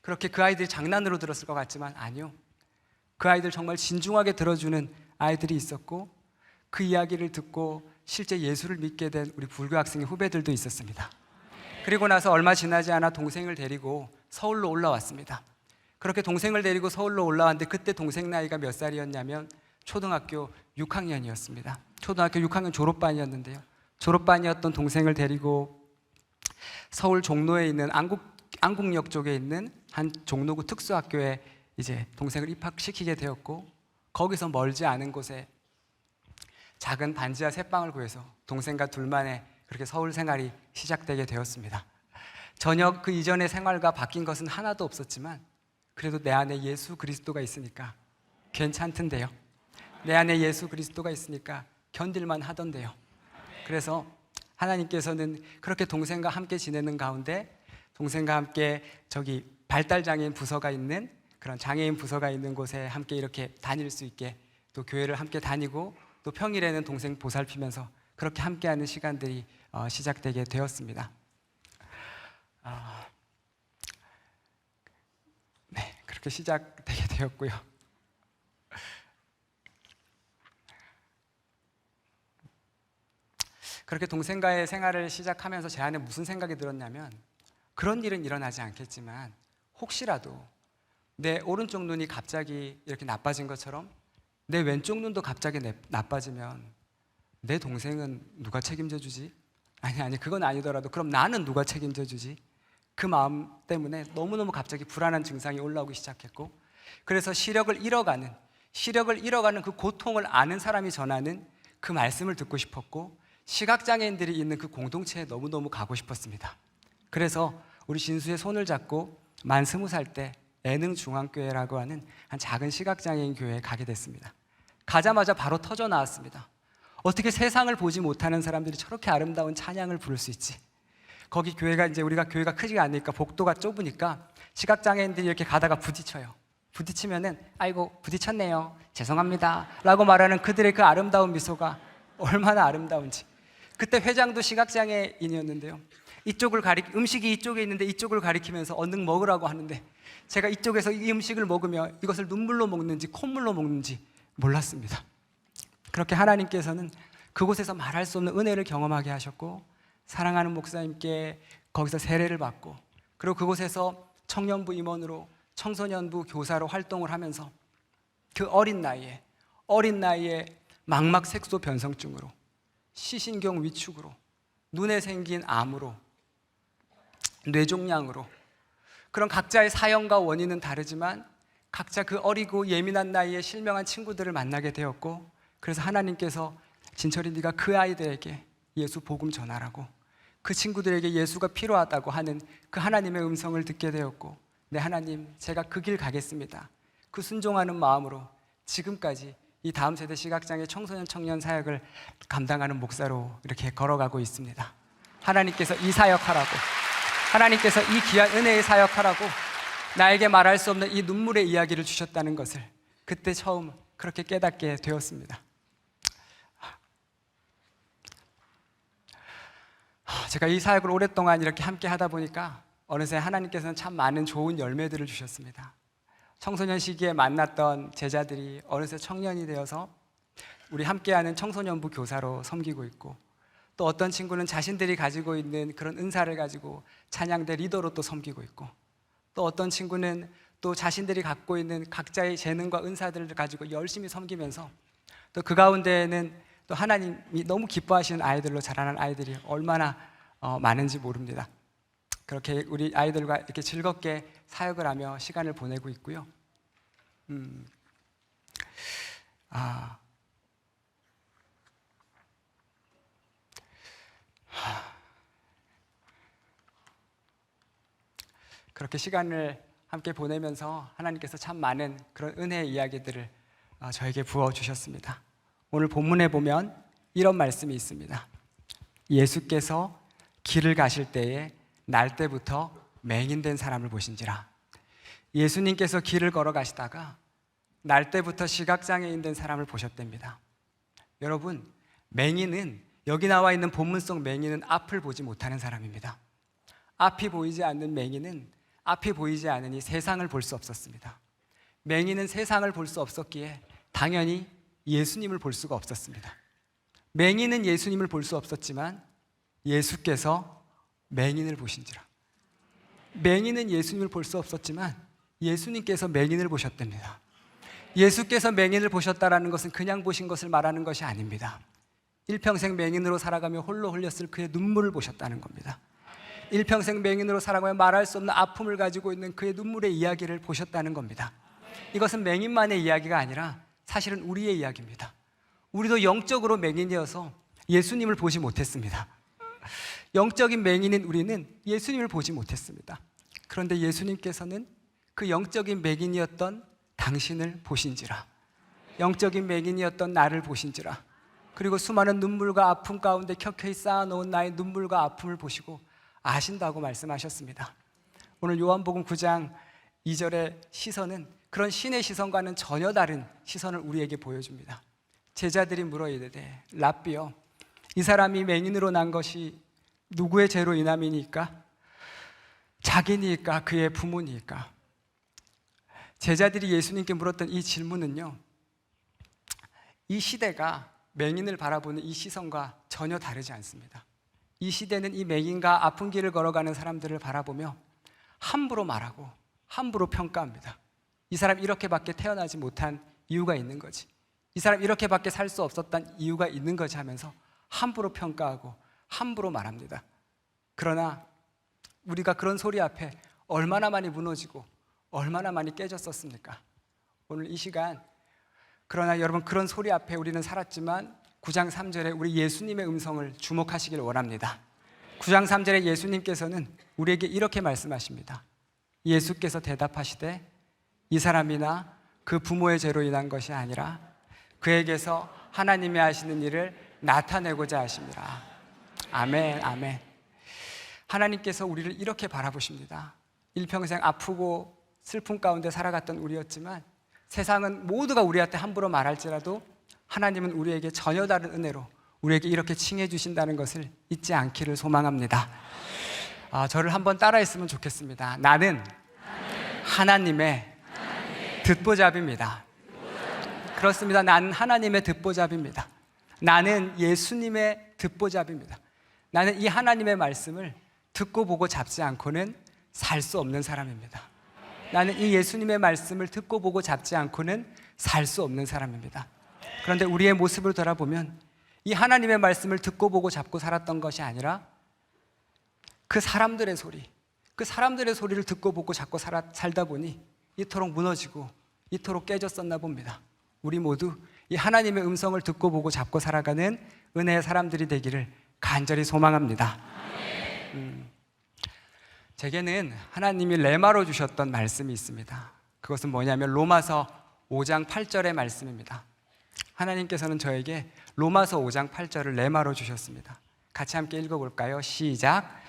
Speaker 6: 그렇게 그 아이들이 장난으로 들었을 것 같지만 아니요, 그 아이들 정말 진중하게 들어주는 아이들이 있었고, 그 이야기를 듣고 실제 예수를 믿게 된 우리 불교 학생의 후배들도 있었습니다. 그리고 나서 얼마 지나지 않아 동생을 데리고 서울로 올라왔습니다. 그렇게 동생을 데리고 서울로 올라왔는데 그때 동생 나이가 몇 살이었냐면 초등학교 6학년이었습니다. 초등학교 6학년 졸업반이었는데요. 졸업반이었던 동생을 데리고 서울 종로에 있는 안국역 쪽에 있는 한 종로구 특수학교에 이제 동생을 입학시키게 되었고, 거기서 멀지 않은 곳에 작은 반지하 새방을 구해서 동생과 둘만의 그렇게 서울 생활이 시작되게 되었습니다. 전혀 그 이전의 생활과 바뀐 것은 하나도 없었지만 그래도 내 안에 예수 그리스도가 있으니까 괜찮던데요. 내 안에 예수 그리스도가 있으니까 견딜만 하던데요. 그래서 하나님께서는 그렇게 동생과 함께 지내는 가운데 동생과 함께 저기 발달장애인 부서가 있는 그런 장애인 부서가 있는 곳에 함께 이렇게 다닐 수 있게, 또 교회를 함께 다니고 또 평일에는 동생 보살피면서 그렇게 함께하는 시간들이 시작되게 되었습니다. 네, 그렇게 시작되게 되었고요. 그렇게 동생과의 생활을 시작하면서 제 안에 무슨 생각이 들었냐면, 그런 일은 일어나지 않겠지만 혹시라도 내 오른쪽 눈이 갑자기 이렇게 나빠진 것처럼 내 왼쪽 눈도 갑자기 나빠지면 내 동생은 누가 책임져 주지? 아니 그건 아니더라도 그럼 나는 누가 책임져 주지? 그 마음 때문에 너무너무 갑자기 불안한 증상이 올라오기 시작했고, 그래서 시력을 잃어가는 그 고통을 아는 사람이 전하는 그 말씀을 듣고 싶었고, 시각장애인들이 있는 그 공동체에 너무너무 가고 싶었습니다. 그래서 우리 진수의 손을 잡고 만 20살 때 애능중앙교회라고 하는 한 작은 시각장애인 교회에 가게 됐습니다. 가자마자 바로 터져 나왔습니다. 어떻게 세상을 보지 못하는 사람들이 저렇게 아름다운 찬양을 부를 수 있지? 거기 교회가 이제 우리가 교회가 크지가 않으니까 복도가 좁으니까 시각장애인들이 이렇게 가다가 부딪혀요. 부딪히면은 아이고 부딪혔네요, 죄송합니다 라고 말하는 그들의 그 아름다운 미소가 얼마나 아름다운지. 그때 회장도 시각장애인이었는데요, 음식이 이쪽에 있는데 이쪽을 가리키면서 얼른 먹으라고 하는데 제가 이쪽에서 이 음식을 먹으며 이것을 눈물로 먹는지 콧물로 먹는지 몰랐습니다. 그렇게 하나님께서는 그곳에서 말할 수 없는 은혜를 경험하게 하셨고, 사랑하는 목사님께 거기서 세례를 받고, 그리고 그곳에서 청년부 임원으로 청소년부 교사로 활동을 하면서 그 어린 나이에 망막 색소 변성증으로, 시신경 위축으로, 눈에 생긴 암으로, 뇌종양으로, 그런 각자의 사연과 원인은 다르지만 각자 그 어리고 예민한 나이에 실명한 친구들을 만나게 되었고, 그래서 하나님께서 진철이 네가 그 아이들에게 예수 복음 전하라고, 그 친구들에게 예수가 필요하다고 하는 그 하나님의 음성을 듣게 되었고, 네 하나님, 제가 그 길 가겠습니다. 그 순종하는 마음으로 지금까지 이 다음 세대 시각장애 청소년 청년 사역을 감당하는 목사로 이렇게 걸어가고 있습니다. 하나님께서 이 사역하라고, 하나님께서 이 귀한 은혜의 사역하라고 나에게 말할 수 없는 이 눈물의 이야기를 주셨다는 것을 그때 처음 그렇게 깨닫게 되었습니다. 제가 이 사역을 오랫동안 이렇게 함께 하다 보니까 어느새 하나님께서는 참 많은 좋은 열매들을 주셨습니다. 청소년 시기에 만났던 제자들이 어느새 청년이 되어서 우리 함께하는 청소년부 교사로 섬기고 있고, 또 어떤 친구는 자신들이 가지고 있는 그런 은사를 가지고 찬양대 리더로 또 섬기고 있고, 또 어떤 친구는 또 자신들이 갖고 있는 각자의 재능과 은사들을 가지고 열심히 섬기면서, 또 그 가운데에는 또 하나님이 너무 기뻐하시는 아이들로 자라는 아이들이 얼마나 많은지 모릅니다. 그렇게 우리 아이들과 이렇게 즐겁게 사역을 하며 시간을 보내고 있고요. 그렇게 시간을 함께 보내면서 하나님께서 참 많은 그런 은혜의 이야기들을 저에게 부어주셨습니다. 오늘 본문에 보면 이런 말씀이 있습니다. 예수께서 길을 가실 때에 날 때부터 맹인된 사람을 보신지라. 예수님께서 길을 걸어가시다가 날 때부터 시각장애인 된 사람을 보셨답니다. 여러분, 맹인은, 여기 나와 있는 본문 속 맹인은 앞을 보지 못하는 사람입니다. 앞이 보이지 않는 맹인은 앞이 보이지 않으니 세상을 볼 수 없었습니다. 맹인은 세상을 볼 수 없었기에 당연히 예수님을 볼 수가 없었습니다. 맹인은 예수님을 볼 수 없었지만 예수께서 맹인을 보신지라. 맹인은 예수님을 볼 수 없었지만 예수님께서 맹인을 보셨답니다. 예수께서 맹인을 보셨다라는 것은 그냥 보신 것을 말하는 것이 아닙니다. 일평생 맹인으로 살아가며 홀로 흘렸을 그의 눈물을 보셨다는 겁니다. 일평생 맹인으로 살아가며 말할 수 없는 아픔을 가지고 있는 그의 눈물의 이야기를 보셨다는 겁니다. 이것은 맹인만의 이야기가 아니라 사실은 우리의 이야기입니다. 우리도 영적으로 맹인이어서 예수님을 보지 못했습니다. 영적인 맹인인 우리는 예수님을 보지 못했습니다. 그런데 예수님께서는 그 영적인 맹인이었던 당신을 보신지라, 영적인 맹인이었던 나를 보신지라, 그리고 수많은 눈물과 아픔 가운데 켜켜이 쌓아놓은 나의 눈물과 아픔을 보시고 아신다고 말씀하셨습니다. 오늘 요한복음 9장 2절의 시선은 그런 신의 시선과는 전혀 다른 시선을 우리에게 보여줍니다. 제자들이 물어 이르되 랍비여, 이 사람이 맹인으로 난 것이 누구의 죄로 인함이니까? 자기니까 그의 부모니까? 제자들이 예수님께 물었던 이 질문은요, 이 시대가 맹인을 바라보는 이 시선과 전혀 다르지 않습니다. 이 시대는 이 맹인과 아픈 길을 걸어가는 사람들을 바라보며 함부로 말하고 함부로 평가합니다. 이 사람 이렇게밖에 태어나지 못한 이유가 있는 거지, 이 사람 이렇게밖에 살 수 없었던 이유가 있는 거지 하면서 함부로 평가하고 함부로 말합니다. 그러나 우리가 그런 소리 앞에 얼마나 많이 무너지고 얼마나 많이 깨졌었습니까? 오늘 이 시간, 그러나 여러분, 그런 소리 앞에 우리는 살았지만 9장 3절에 우리 예수님의 음성을 주목하시길 원합니다. 9장 3절에 예수님께서는 우리에게 이렇게 말씀하십니다. 예수께서 대답하시되 이 사람이나 그 부모의 죄로 인한 것이 아니라 그에게서 하나님이 하시는 일을 나타내고자 하십니다. 아멘, 아멘. 하나님께서 우리를 이렇게 바라보십니다. 일평생 아프고 슬픔 가운데 살아갔던 우리였지만 세상은 모두가 우리한테 함부로 말할지라도 하나님은 우리에게 전혀 다른 은혜로 우리에게 이렇게 칭해 주신다는 것을 잊지 않기를 소망합니다. 저를 한번 따라했으면 좋겠습니다. 나는 하나님의 듣보잡입니다. 그렇습니다. 나는 하나님의 듣보잡입니다. 나는 예수님의 듣보잡입니다. 나는 이 하나님의 말씀을 듣고 보고 잡지 않고는 살 수 없는 사람입니다. 나는 이 예수님의 말씀을 듣고 보고 잡지 않고는 살 수 없는 사람입니다. 그런데 우리의 모습을 돌아보면 이 하나님의 말씀을 듣고 보고 잡고 살았던 것이 아니라 그 사람들의 소리를 듣고 보고 잡고 살다 보니 이토록 무너지고 이토록 깨졌었나 봅니다. 우리 모두 이 하나님의 음성을 듣고 보고 잡고 살아가는 은혜의 사람들이 되기를 간절히 소망합니다. 제게는 하나님이 레마로 주셨던 말씀이 있습니다. 그것은 뭐냐면 로마서 5장 8절의 말씀입니다. 하나님께서는 저에게 로마서 5장 8절을 레마로 주셨습니다. 같이 함께 읽어볼까요? 시작.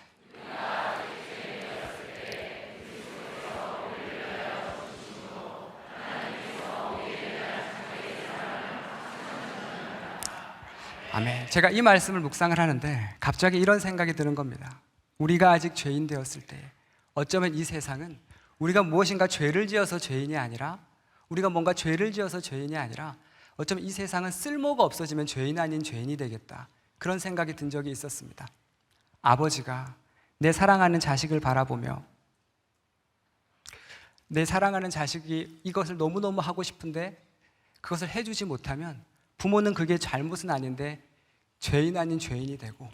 Speaker 6: 아멘. 제가 이 말씀을 묵상을 하는데 갑자기 이런 생각이 드는 겁니다. 우리가 아직 죄인 되었을 때 어쩌면 이 세상은 우리가 무엇인가 죄를 지어서 죄인이 아니라 우리가 뭔가 죄를 지어서 죄인이 아니라 어쩌면 이 세상은 쓸모가 없어지면 죄인 아닌 죄인이 되겠다. 그런 생각이 든 적이 있었습니다. 아버지가 내 사랑하는 자식을 바라보며 내 사랑하는 자식이 이것을 너무너무 하고 싶은데 그것을 해주지 못하면 부모는 그게 잘못은 아닌데 죄인 아닌 죄인이 되고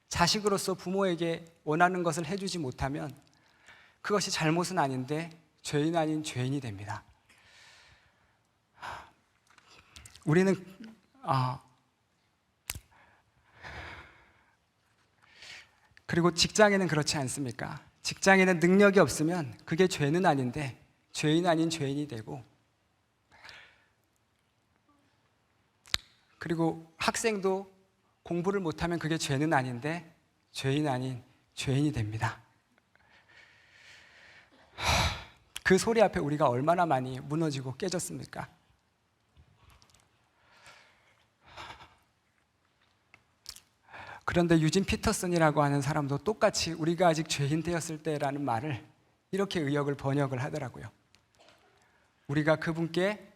Speaker 6: 자식으로서 부모에게 원하는 것을 해주지 못하면 그것이 잘못은 아닌데 죄인 아닌 죄인이 됩니다. 우리는 그리고 직장에는 그렇지 않습니까? 직장에는 능력이 없으면 그게 죄는 아닌데 죄인 아닌 죄인이 되고 그리고 학생도 공부를 못하면 그게 죄는 아닌데 죄인 아닌 죄인이 됩니다. 그 소리 앞에 우리가 얼마나 많이 무너지고 깨졌습니까? 그런데 유진 피터슨이라고 하는 사람도 똑같이 우리가 아직 죄인 되었을 때라는 말을 이렇게 의역을 번역을 하더라고요. 우리가 그분께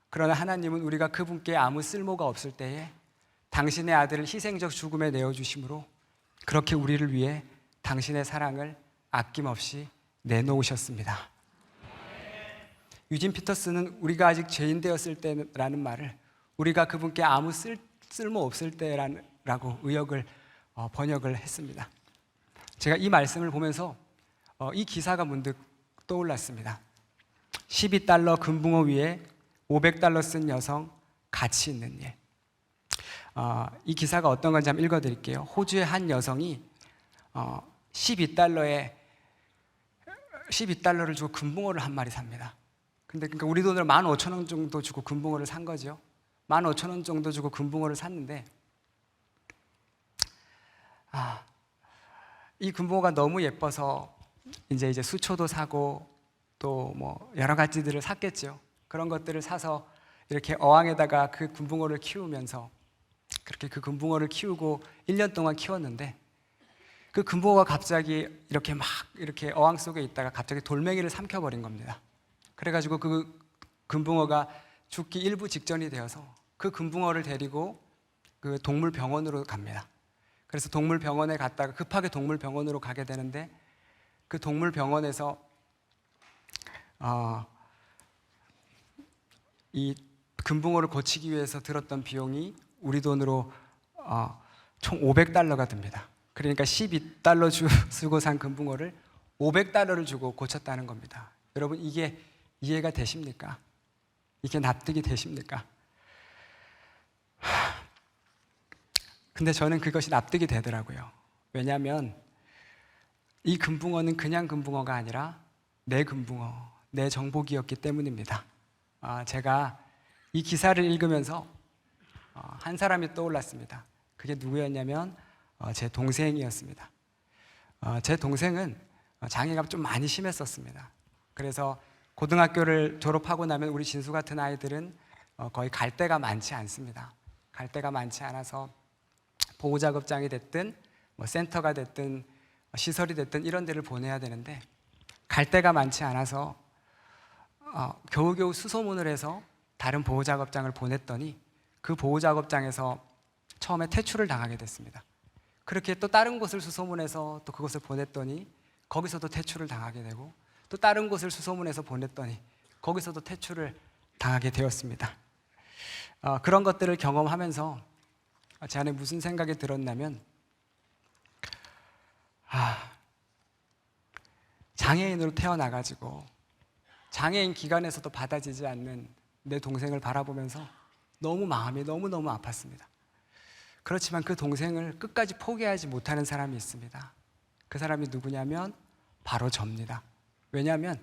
Speaker 6: 그러나 하나님은 우리가 그분께 아무 쓸모가 없을 때에 당신의 아들을 희생적 죽음에 내어주심으로 그렇게 우리를 위해 당신의 사랑을 아낌없이 내놓으셨습니다. 유진 피터슨은 우리가 아직 죄인 되었을 때라는 말을 우리가 그분께 아무 쓸모 없을 때라고 의역을 번역을 했습니다. 제가 이 말씀을 보면서 이 기사가 문득 떠올랐습니다. 12달러 금붕어 위에 500달러 쓴 여성 가치 있는 일. 이 기사가 어떤 건지 한번 읽어드릴게요. 호주의 한 여성이 12달러를 주고 금붕어를 한 마리 삽니다. 근데 그러니까 우리 돈으로 15,000원 정도 주고 금붕어를 산 거죠. 15,000원 정도 주고 금붕어를 샀는데 이 금붕어가 너무 예뻐서 이제 수초도 사고 또 뭐 여러 가지들을 샀겠죠. 그런 것들을 사서 이렇게 어항에다가 그 금붕어를 키우면서 그렇게 그 금붕어를 키우고 1년 동안 키웠는데 그 금붕어가 갑자기 이렇게 막 이렇게 어항 속에 있다가 갑자기 돌멩이를 삼켜버린 겁니다. 그래가지고 그 금붕어가 죽기 일부 직전이 되어서 그 금붕어를 데리고 그 동물병원으로 갑니다. 그래서 동물병원에 갔다가 급하게 동물병원으로 가게 되는데 그 동물병원에서 이 금붕어를 고치기 위해서 들었던 비용이 우리 돈으로 총 500달러가 듭니다. 그러니까 12달러 주고 산 금붕어를 500달러를 주고 고쳤다는 겁니다. 여러분 이게 이해가 되십니까? 이게 납득이 되십니까? 근데 저는 그것이 납득이 되더라고요. 왜냐하면 이 금붕어는 그냥 금붕어가 아니라 내 금붕어, 내 정복이었기 때문입니다. 제가 이 기사를 읽으면서 한 사람이 떠올랐습니다. 그게 누구였냐면 제 동생이었습니다. 제 동생은 장애가 좀 많이 심했었습니다. 그래서 고등학교를 졸업하고 나면 우리 진수 같은 아이들은 거의 갈 데가 많지 않습니다. 갈 데가 많지 않아서 보호작업장이 됐든 뭐 센터가 됐든 시설이 됐든 이런 데를 보내야 되는데 갈 데가 많지 않아서 겨우겨우 수소문을 해서 다른 보호작업장을 보냈더니 그 보호작업장에서 처음에 퇴출을 당하게 됐습니다. 그렇게 또 다른 곳을 수소문해서 또 그곳을 보냈더니 거기서도 퇴출을 당하게 되고 또 다른 곳을 수소문해서 보냈더니 거기서도 퇴출을 당하게 되었습니다. 그런 것들을 경험하면서 제 안에 무슨 생각이 들었냐면 장애인으로 태어나가지고 장애인 기관에서도 받아지지 않는 내 동생을 바라보면서 너무 마음이 너무너무 아팠습니다. 그렇지만 그 동생을 끝까지 포기하지 못하는 사람이 있습니다. 그 사람이 누구냐면 바로 접니다. 왜냐하면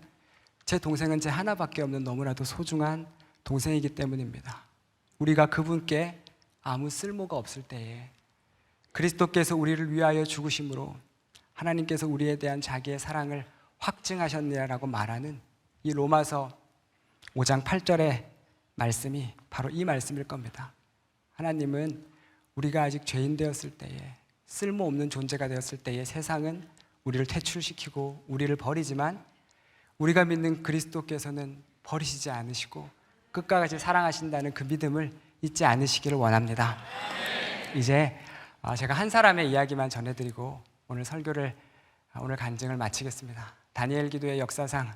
Speaker 6: 제 동생은 제 하나밖에 없는 너무나도 소중한 동생이기 때문입니다. 우리가 그분께 아무 쓸모가 없을 때에 그리스도께서 우리를 위하여 죽으심으로 하나님께서 우리에 대한 자기의 사랑을 확증하셨느냐라고 말하는 이 로마서 5장 8절의 말씀이 바로 이 말씀일 겁니다. 하나님은 우리가 아직 죄인 되었을 때에, 쓸모없는 존재가 되었을 때에 세상은 우리를 퇴출시키고 우리를 버리지만 우리가 믿는 그리스도께서는 버리시지 않으시고 끝까지 사랑하신다는 그 믿음을 잊지 않으시기를 원합니다. 이제 제가 한 사람의 이야기만 전해드리고 오늘 설교를, 오늘 간증을 마치겠습니다. 다니엘 기도의 역사상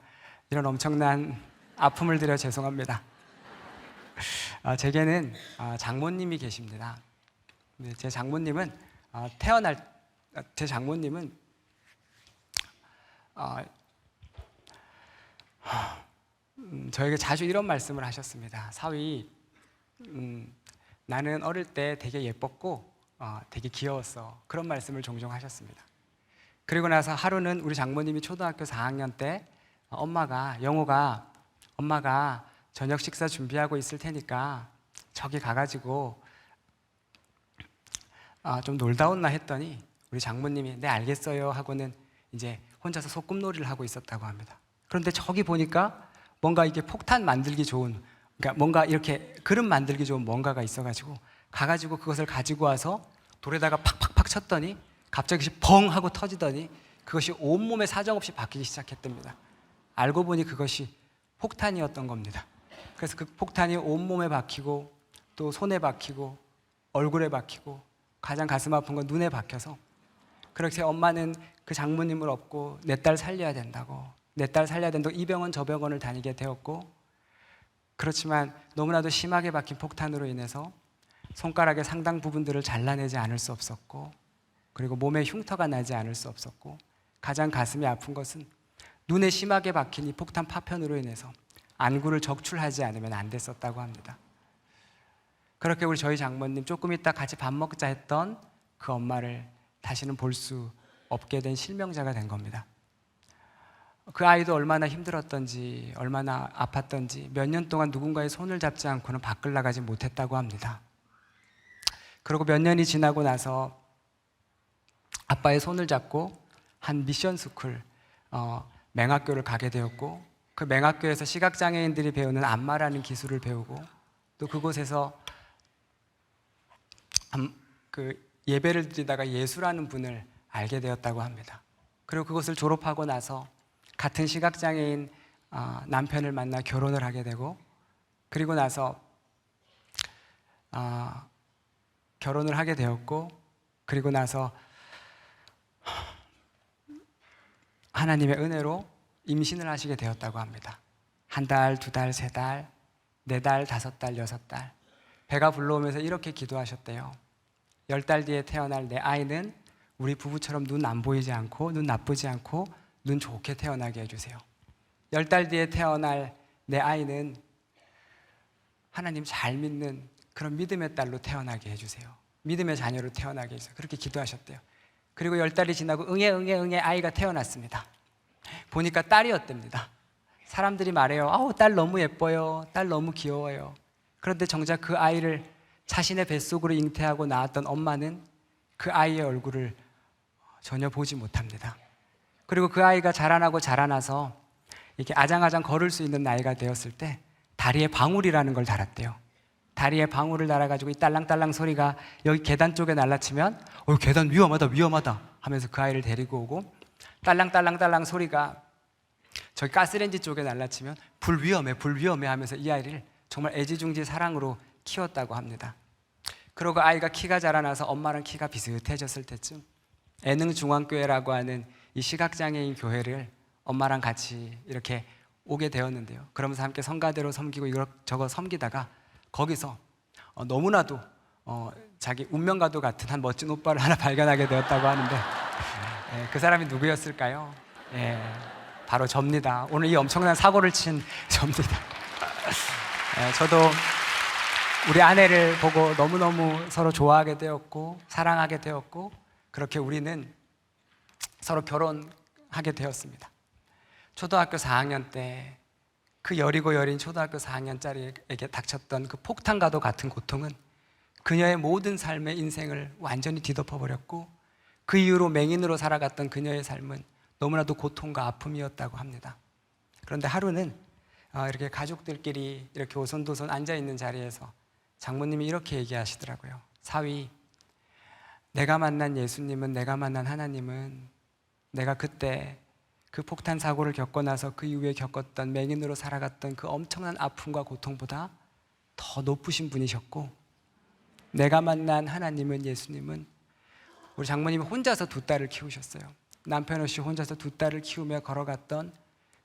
Speaker 6: 이런 엄청난 아픔을 드려 죄송합니다. 제게는 장모님이 계십니다. 제 장모님은 저에게 자주 이런 말씀을 하셨습니다. 사위, 나는 어릴 때 되게 예뻤고 되게 귀여웠어. 그런 말씀을 종종 하셨습니다. 그리고 나서 하루는 우리 장모님이 초등학교 4학년 때 영호가 엄마가 저녁 식사 준비하고 있을 테니까 저기 가가지고 좀 놀다 온나 했더니 우리 장모님이 네 알겠어요 하고는 이제 혼자서 소꿉놀이를 하고 있었다고 합니다. 그런데 저기 보니까 뭔가 이게 폭탄 만들기 좋은, 그러니까 뭔가 이렇게 그릇 만들기 좋은 뭔가가 있어가지고 가가지고 그것을 가지고 와서 돌에다가 팍팍팍 쳤더니 갑자기 벙 하고 터지더니 그것이 온몸에 사정없이 바뀌기 시작했답니다. 알고 보니 그것이 폭탄이었던 겁니다. 그래서 그 폭탄이 온몸에 박히고 또 손에 박히고 얼굴에 박히고 가장 가슴 아픈 건 눈에 박혀서 그렇게 엄마는 그 장모님을 업고 내 딸 살려야 된다고 이 병원 저 병원을 다니게 되었고, 그렇지만 너무나도 심하게 박힌 폭탄으로 인해서 손가락의 상당 부분들을 잘라내지 않을 수 없었고, 그리고 몸에 흉터가 나지 않을 수 없었고, 가장 가슴이 아픈 것은 눈에 심하게 박힌 이 폭탄 파편으로 인해서 안구를 적출하지 않으면 안 됐었다고 합니다. 그렇게 우리 저희 장모님 조금 있다 같이 밥 먹자 했던 그 엄마를 다시는 볼 수 없게 된 실명자가 된 겁니다. 그 아이도 얼마나 힘들었던지 얼마나 아팠던지 몇 년 동안 누군가의 손을 잡지 않고는 밖을 나가지 못했다고 합니다. 그리고 몇 년이 지나고 나서 아빠의 손을 잡고 한 미션 스쿨 맹학교를 가게 되었고, 그 맹학교에서 시각장애인들이 배우는 안마라는 기술을 배우고 또 그곳에서 그 예배를 드리다가 예수라는 분을 알게 되었다고 합니다. 그리고 그것을 졸업하고 나서 같은 시각장애인 남편을 만나 결혼을 하게 되고, 그리고 나서 결혼을 하게 되었고, 그리고 나서 하나님의 은혜로 임신을 하시게 되었다고 합니다. 한 달, 두 달, 세 달, 네 달, 다섯 달, 여섯 달 배가 불러오면서 이렇게 기도하셨대요. 10달 뒤에 태어날 내 아이는 우리 부부처럼 눈 안 보이지 않고 눈 나쁘지 않고 눈 좋게 태어나게 해주세요. 10달 뒤에 태어날 내 아이는 하나님 잘 믿는 그런 믿음의 딸로 태어나게 해주세요. 믿음의 자녀로 태어나게 해주세요. 그렇게 기도하셨대요. 그리고 10달이 지나고 응애 아이가 태어났습니다. 보니까 딸이었답니다. 사람들이 말해요. 아우, 딸 너무 예뻐요. 딸 너무 귀여워요. 그런데 정작 그 아이를 자신의 뱃속으로 잉태하고 낳았던 엄마는 그 아이의 얼굴을 전혀 보지 못합니다. 그리고 그 아이가 자라나서 이렇게 아장아장 걸을 수 있는 나이가 되었을 때 다리에 방울이라는 걸 달았대요. 다리에 방울을 달아가지고 이 딸랑딸랑 소리가 여기 계단 쪽에 날라치면 계단 위험하다 하면서 그 아이를 데리고 오고, 딸랑딸랑 소리가 저기 가스레인지 쪽에 날라치면 불 위험해 하면서 이 아이를 정말 애지중지 사랑으로 키웠다고 합니다. 그러고 아이가 키가 자라나서 엄마랑 키가 비슷해졌을 때쯤 애능중앙교회라고 하는 이 시각장애인 교회를 엄마랑 같이 이렇게 오게 되었는데요. 그러면서 함께 성가대로 섬기고 이것저것 섬기다가 거기서 너무나도 자기 운명과도 같은 한 멋진 오빠를 하나 발견하게 되었다고 하는데, 그 사람이 누구였을까요? 바로 접니다. 오늘 이 엄청난 사고를 친 접니다. 저도 우리 아내를 보고 너무너무 서로 좋아하게 되었고 사랑하게 되었고, 그렇게 우리는 서로 결혼하게 되었습니다. 초등학교 4학년 때 그 여리고 여린 초등학교 4학년짜리에게 닥쳤던 그 폭탄과도 같은 고통은 그녀의 모든 삶의 인생을 완전히 뒤덮어버렸고 그 이후로 맹인으로 살아갔던 그녀의 삶은 너무나도 고통과 아픔이었다고 합니다. 그런데 하루는 이렇게 가족들끼리 이렇게 오손도손 앉아있는 자리에서 장모님이 이렇게 얘기하시더라고요. 사위, 내가 만난 예수님은, 내가 만난 하나님은 내가 그때 그 폭탄 사고를 겪고 나서 그 이후에 겪었던 맹인으로 살아갔던 그 엄청난 아픔과 고통보다 더 높으신 분이셨고, 내가 만난 하나님은, 예수님은 우리 장모님이 혼자서 두 딸을 키우셨어요. 남편 없이 혼자서 두 딸을 키우며 걸어갔던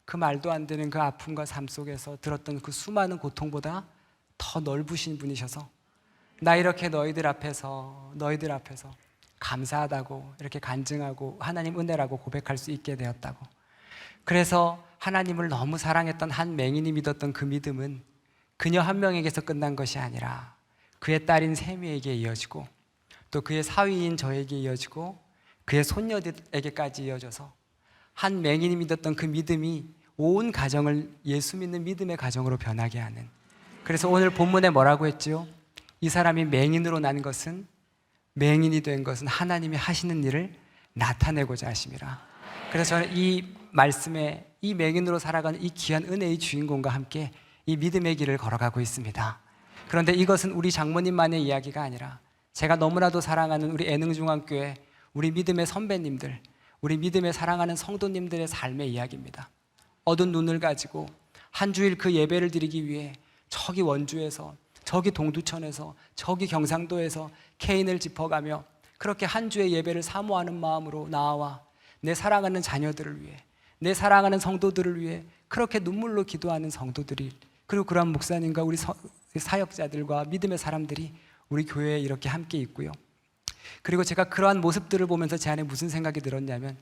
Speaker 6: 그 말도 안 되는 그 아픔과 삶 속에서 들었던 그 수많은 고통보다 더 넓으신 분이셔서 나 이렇게 너희들 앞에서 감사하다고 이렇게 간증하고 하나님 은혜라고 고백할 수 있게 되었다고. 그래서 하나님을 너무 사랑했던 한 맹인이 믿었던 그 믿음은 그녀 한 명에게서 끝난 것이 아니라 그의 딸인 세미에게 이어지고 또 그의 사위인 저에게 이어지고 그의 손녀들에게까지 이어져서 한 맹인이 믿었던 그 믿음이 온 가정을 예수 믿는 믿음의 가정으로 변하게 하는. 그래서 오늘 본문에 뭐라고 했죠? 이 사람이 맹인으로 난 것은, 맹인이 된 것은 하나님이 하시는 일을 나타내고자 하심이라. 그래서 저는 이 말씀에 이 맹인으로 살아가는 이 귀한 은혜의 주인공과 함께 이 믿음의 길을 걸어가고 있습니다. 그런데 이것은 우리 장모님만의 이야기가 아니라 제가 너무나도 사랑하는 우리 애능중앙교회 우리 믿음의 선배님들, 우리 믿음의 사랑하는 성도님들의 삶의 이야기입니다. 어두운 눈을 가지고 한 주일 그 예배를 드리기 위해 저기 원주에서, 저기 동두천에서, 저기 경상도에서 케인을 짚어가며 그렇게 한 주의 예배를 사모하는 마음으로 나와 내 사랑하는 자녀들을 위해, 내 사랑하는 성도들을 위해 그렇게 눈물로 기도하는 성도들이, 그리고 그러한 목사님과 우리 사역자들과 믿음의 사람들이 우리 교회에 이렇게 함께 있고요. 그리고 제가 그러한 모습들을 보면서 제 안에 무슨 생각이 들었냐면,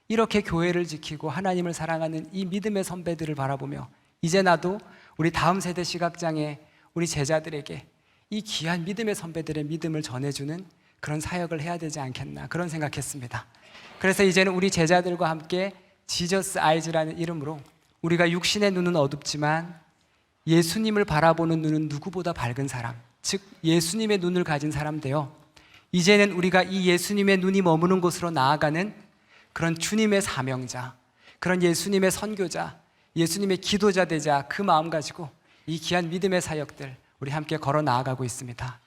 Speaker 6: 이렇게 교회를 지키고 하나님을 사랑하는 이 믿음의 선배들을 바라보며 이제 나도 우리 다음 세대 시각장애 우리 제자들에게 이 귀한 믿음의 선배들의 믿음을 전해주는 그런 사역을 해야 되지 않겠나, 그런 생각했습니다. 그래서 이제는 우리 제자들과 함께 지저스 아이즈라는 이름으로 우리가 육신의 눈은 어둡지만 예수님을 바라보는 눈은 누구보다 밝은 사람, 즉 예수님의 눈을 가진 사람 되어 이제는 우리가 이 예수님의 눈이 머무는 곳으로 나아가는 그런 주님의 사명자, 그런 예수님의 선교자, 예수님의 기도자 되자, 그 마음 가지고 이 귀한 믿음의 사역들 우리 함께 걸어 나아가고 있습니다.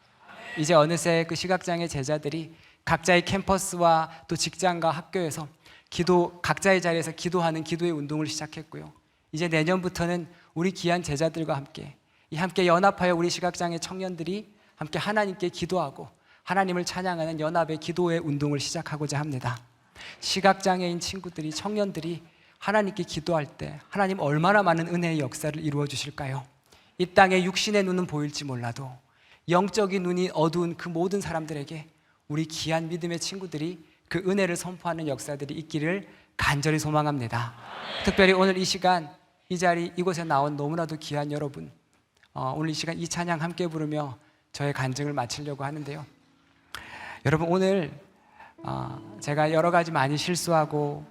Speaker 6: 이제 어느새 그 시각장애 제자들이 각자의 캠퍼스와 또 직장과 학교에서 각자의 자리에서 기도하는 기도의 운동을 시작했고요. 이제 내년부터는 우리 귀한 제자들과 함께 연합하여 우리 시각장애 청년들이 함께 하나님께 기도하고 하나님을 찬양하는 연합의 기도의 운동을 시작하고자 합니다. 시각장애인 친구들이, 청년들이 하나님께 기도할 때 하나님 얼마나 많은 은혜의 역사를 이루어 주실까요? 이 땅에 육신의 눈은 보일지 몰라도 영적인 눈이 어두운 그 모든 사람들에게 우리 귀한 믿음의 친구들이 그 은혜를 선포하는 역사들이 있기를 간절히 소망합니다. 특별히 오늘 이 시간, 이 자리, 이곳에 나온 너무나도 귀한 여러분, 오늘 이 시간 이 찬양 함께 부르며 저의 간증을 마치려고 하는데요. 여러분, 오늘 제가 여러 가지 많이 실수하고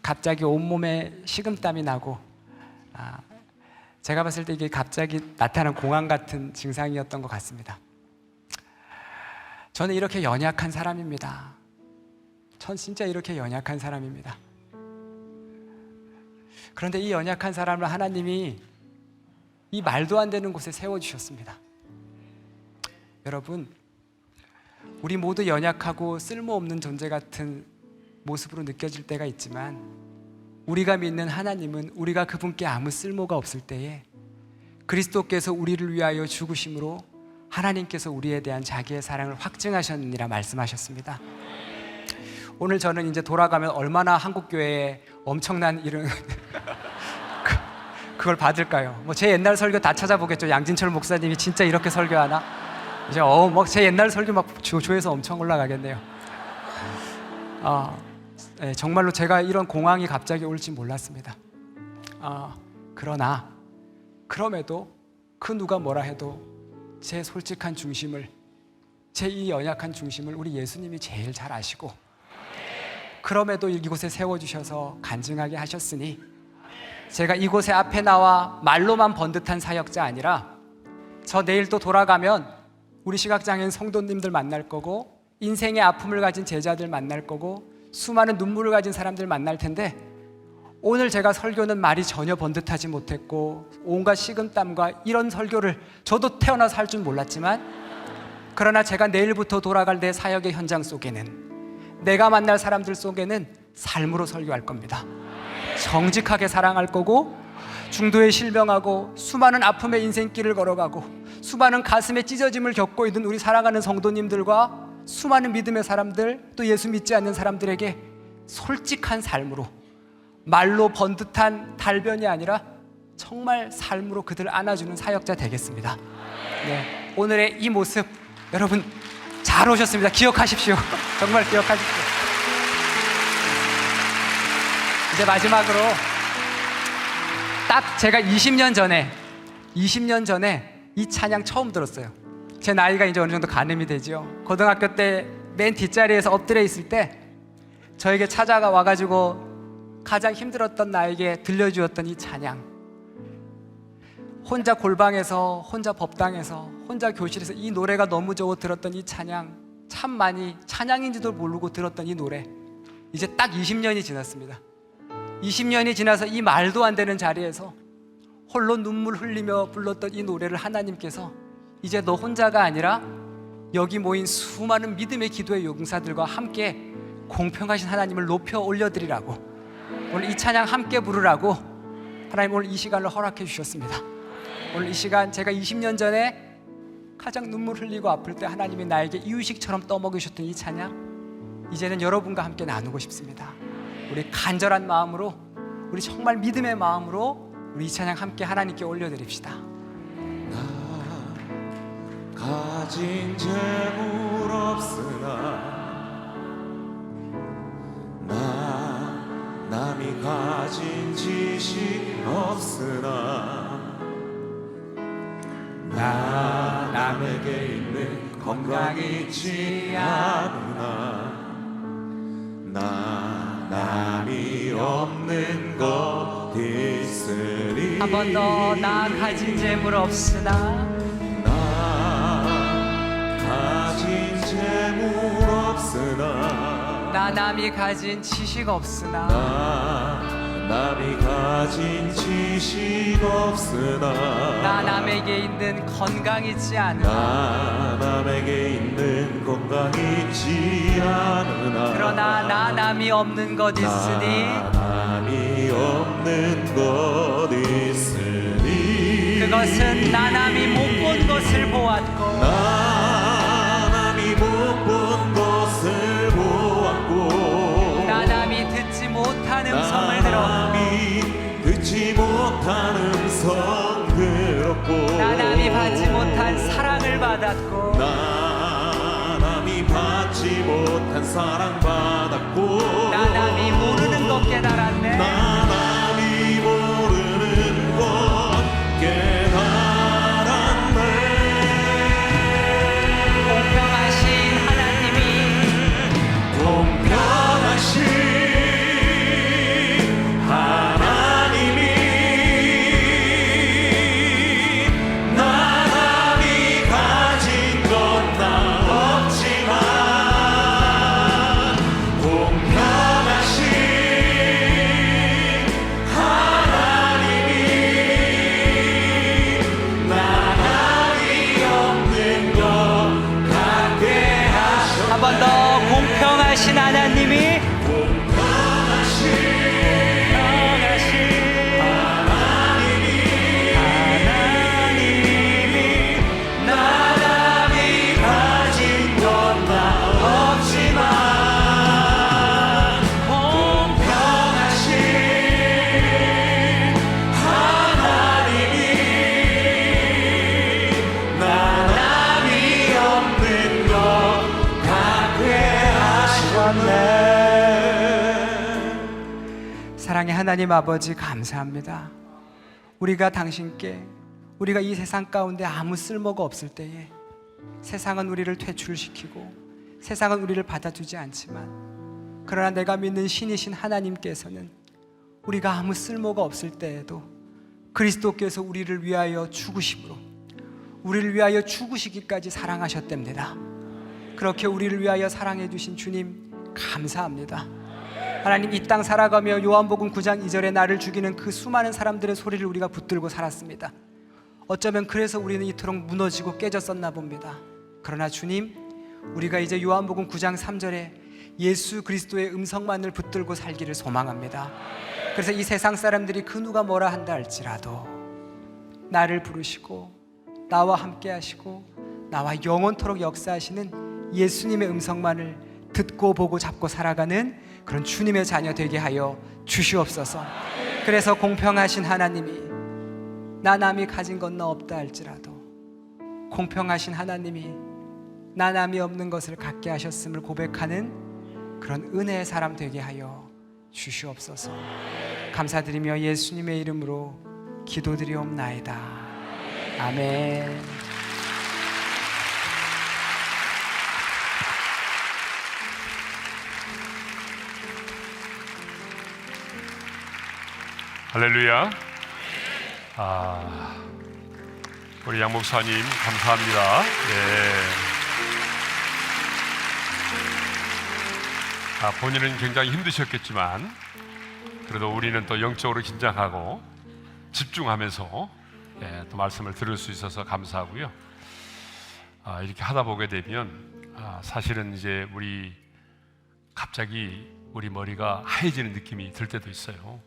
Speaker 6: 갑자기 온몸에 식은땀이 나고 제가 봤을 때 이게 갑자기 나타난 공황 같은 증상이었던 것 같습니다. 저는 이렇게 연약한 사람입니다. 전 진짜 이렇게 연약한 사람입니다. 그런데 이 연약한 사람을 하나님이 이 말도 안 되는 곳에 세워주셨습니다. 여러분, 우리 모두 연약하고 쓸모없는 존재 같은 모습으로 느껴질 때가 있지만 우리가 믿는 하나님은 우리가 그분께 아무 쓸모가 없을 때에 그리스도께서 우리를 위하여 죽으심으로 하나님께서 우리에 대한 자기의 사랑을 확증하셨느니라 말씀하셨습니다. 오늘 저는 이제 돌아가면 얼마나 한국교회에 엄청난 이런 그걸 받을까요? 제 옛날 설교 다 찾아보겠죠. 양진철 목사님이 진짜 이렇게 설교하나? 이제 제 옛날 설교 막 조회수 엄청 올라가겠네요. 네, 정말로 제가 이런 공황이 갑자기 올지 몰랐습니다. 그럼에도 그 누가 뭐라 해도 제 솔직한 중심을, 제 이 연약한 중심을 우리 예수님이 제일 잘 아시고 그럼에도 이곳에 세워주셔서 간증하게 하셨으니 제가 이곳에 앞에 나와 말로만 번듯한 사역자 아니라 저 내일 또 돌아가면 우리 시각장애인 성도님들 만날 거고 인생의 아픔을 가진 제자들 만날 거고 수많은 눈물을 가진 사람들 만날 텐데 오늘 제가 설교는 말이 전혀 번듯하지 못했고 온갖 식은땀과 이런 설교를 저도 태어나서 할 줄 몰랐지만 그러나 제가 내일부터 돌아갈 내 사역의 현장 속에는 내가 만날 사람들 속에는 삶으로 설교할 겁니다. 정직하게 사랑할 거고 중도에 실명하고 수많은 아픔의 인생길을 걸어가고 수많은 가슴에 찢어짐을 겪고 있는 우리 사랑하는 성도님들과 수많은 믿음의 사람들 또 예수 믿지 않는 사람들에게 솔직한 삶으로 말로 번듯한 달변이 아니라 정말 삶으로 그들을 안아주는 사역자 되겠습니다. 네, 오늘의 이 모습 여러분 잘 오셨습니다. 기억하십시오. 정말 기억하십시오. 이제 마지막으로 딱 제가 20년 전에 이 찬양 처음 들었어요. 제 나이가 이제 어느 정도 가늠이 되죠. 고등학교 때 맨 뒷자리에서 엎드려 있을 때 저에게 찾아가 와가지고 가장 힘들었던 나에게 들려주었던 이 찬양, 혼자 골방에서 혼자 법당에서 혼자 교실에서 이 노래가 너무 좋고 들었던 이 찬양, 참 많이 찬양인지도 모르고 들었던 이 노래, 이제 딱 20년이 지났습니다. 20년이 지나서 이 말도 안 되는 자리에서 홀로 눈물 흘리며 불렀던 이 노래를 하나님께서 이제 너 혼자가 아니라 여기 모인 수많은 믿음의 기도의 용사들과 함께 공평하신 하나님을 높여 올려드리라고, 오늘 이 찬양 함께 부르라고 하나님 오늘 이 시간을 허락해 주셨습니다. 오늘 이 시간 제가 20년 전에 가장 눈물 흘리고 아플 때 하나님이 나에게 이유식처럼 떠먹이셨던 이 찬양, 이제는 여러분과 함께 나누고 싶습니다. 우리 간절한 마음으로, 우리 정말 믿음의 마음으로 우리 이 찬양 함께 하나님께 올려드립시다.
Speaker 8: 가진 재물 없으나 남이 가진 지식 없으나 남에게 있는 건강이 있지 않으나 남이 없는 것 있으리.
Speaker 6: 한 번 더. 나 가진 재물 없으나
Speaker 8: 가진 재물 없으나
Speaker 6: 나 남이 가진 지식 없으나
Speaker 8: 남이 가진 지식 없으나
Speaker 6: 나 남에게 있는 건강 있지 않으나
Speaker 8: 남에게 있는 건강 있지 않으나
Speaker 6: 그러나 나 남이 없는 것 있으니
Speaker 8: 남이 없는 것 있으니
Speaker 6: 그것은 나 남이 못 본 것을 보았고
Speaker 8: 남이 못 본 것을 보았고
Speaker 6: 나 남이 듣지 못한 음성을 들었고
Speaker 8: 남이 듣지 못한 음성 들었고
Speaker 6: 나 남이 받지 못한 사랑을 받았고
Speaker 8: 남이 받지 못한 사랑 받았고
Speaker 6: 나 남이 모르는 것 깨달았네.
Speaker 8: 남이 모르는 것 깨달았네.
Speaker 6: 공평하신
Speaker 8: 하나님이 남이 가진 건 나 없지만 공평하신 하나님이 남이 없는 것 갖게 하셨네.
Speaker 6: 한 번 더. 공평하신 하나님이 사랑의 하나님 아버지 감사합니다. 우리가 당신께, 우리가 이 세상 가운데 아무 쓸모가 없을 때에 세상은 우리를 퇴출시키고 세상은 우리를 받아주지 않지만 그러나 내가 믿는 신이신 하나님께서는 우리가 아무 쓸모가 없을 때에도 그리스도께서 우리를 위하여 죽으심으로 우리를 위하여 죽으시기까지 사랑하셨답니다. 그렇게 우리를 위하여 사랑해 주신 주님 감사합니다. 하나님, 이 땅 살아가며 요한복음 9장 2절에 나를 죽이는 그 수많은 사람들의 소리를 우리가 붙들고 살았습니다. 어쩌면 그래서 우리는 이토록 무너지고 깨졌었나 봅니다. 그러나 주님, 우리가 이제 요한복음 9장 3절에 예수 그리스도의 음성만을 붙들고 살기를 소망합니다. 그래서 이 세상 사람들이 그 누가 뭐라 한다 할지라도 나를 부르시고 나와 함께 하시고 나와 영원토록 역사하시는 예수님의 음성만을 듣고 보고 잡고 살아가는 그런 주님의 자녀 되게 하여 주시옵소서. 그래서 공평하신 하나님이 나 남이 가진 건 나 없다 할지라도 공평하신 하나님이 나 남이 없는 것을 갖게 하셨음을 고백하는 그런 은혜의 사람 되게 하여 주시옵소서. 감사드리며 예수님의 이름으로 기도드리옵나이다. 아멘.
Speaker 7: 할렐루야. 우리 양 목사님 감사합니다. 본인은 굉장히 힘드셨겠지만 그래도 우리는 또 영적으로 긴장하고 집중하면서 또 말씀을 들을 수 있어서 감사하고요. 이렇게 하다 보게 되면 사실은 이제 갑자기 우리 머리가 하얘지는 느낌이 들 때도 있어요.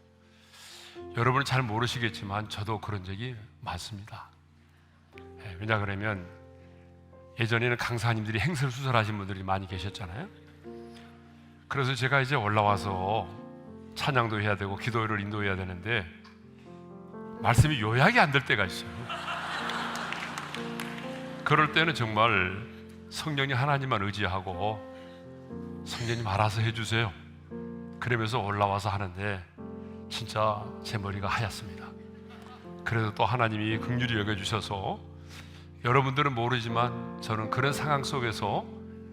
Speaker 7: 여러분은 잘 모르시겠지만 저도 그런 적이 많습니다. 왜냐 그러면 예전에는 강사님들이 행설수설하신 분들이 많이 계셨잖아요. 그래서 제가 이제 올라와서 찬양도 해야 되고 기도를 인도해야 되는데 말씀이 요약이 안 될 때가 있어요. 그럴 때는 정말 성령님 하나님만 의지하고 성령님 알아서 해주세요 그러면서 올라와서 하는데 진짜 제 머리가 하얗습니다. 그래도 또 하나님이 긍휼히 여겨주셔서 여러분들은 모르지만 저는 그런 상황 속에서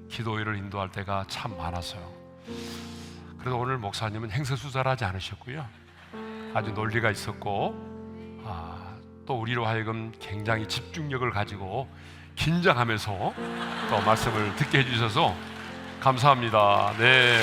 Speaker 7: 기도회를 인도할 때가 참 많았어요. 그래도 오늘 목사님은 행설수설하지 않으셨고요. 아주 논리가 있었고 또 우리로 하여금 굉장히 집중력을 가지고 긴장하면서 또 말씀을 듣게 해주셔서 감사합니다. 네.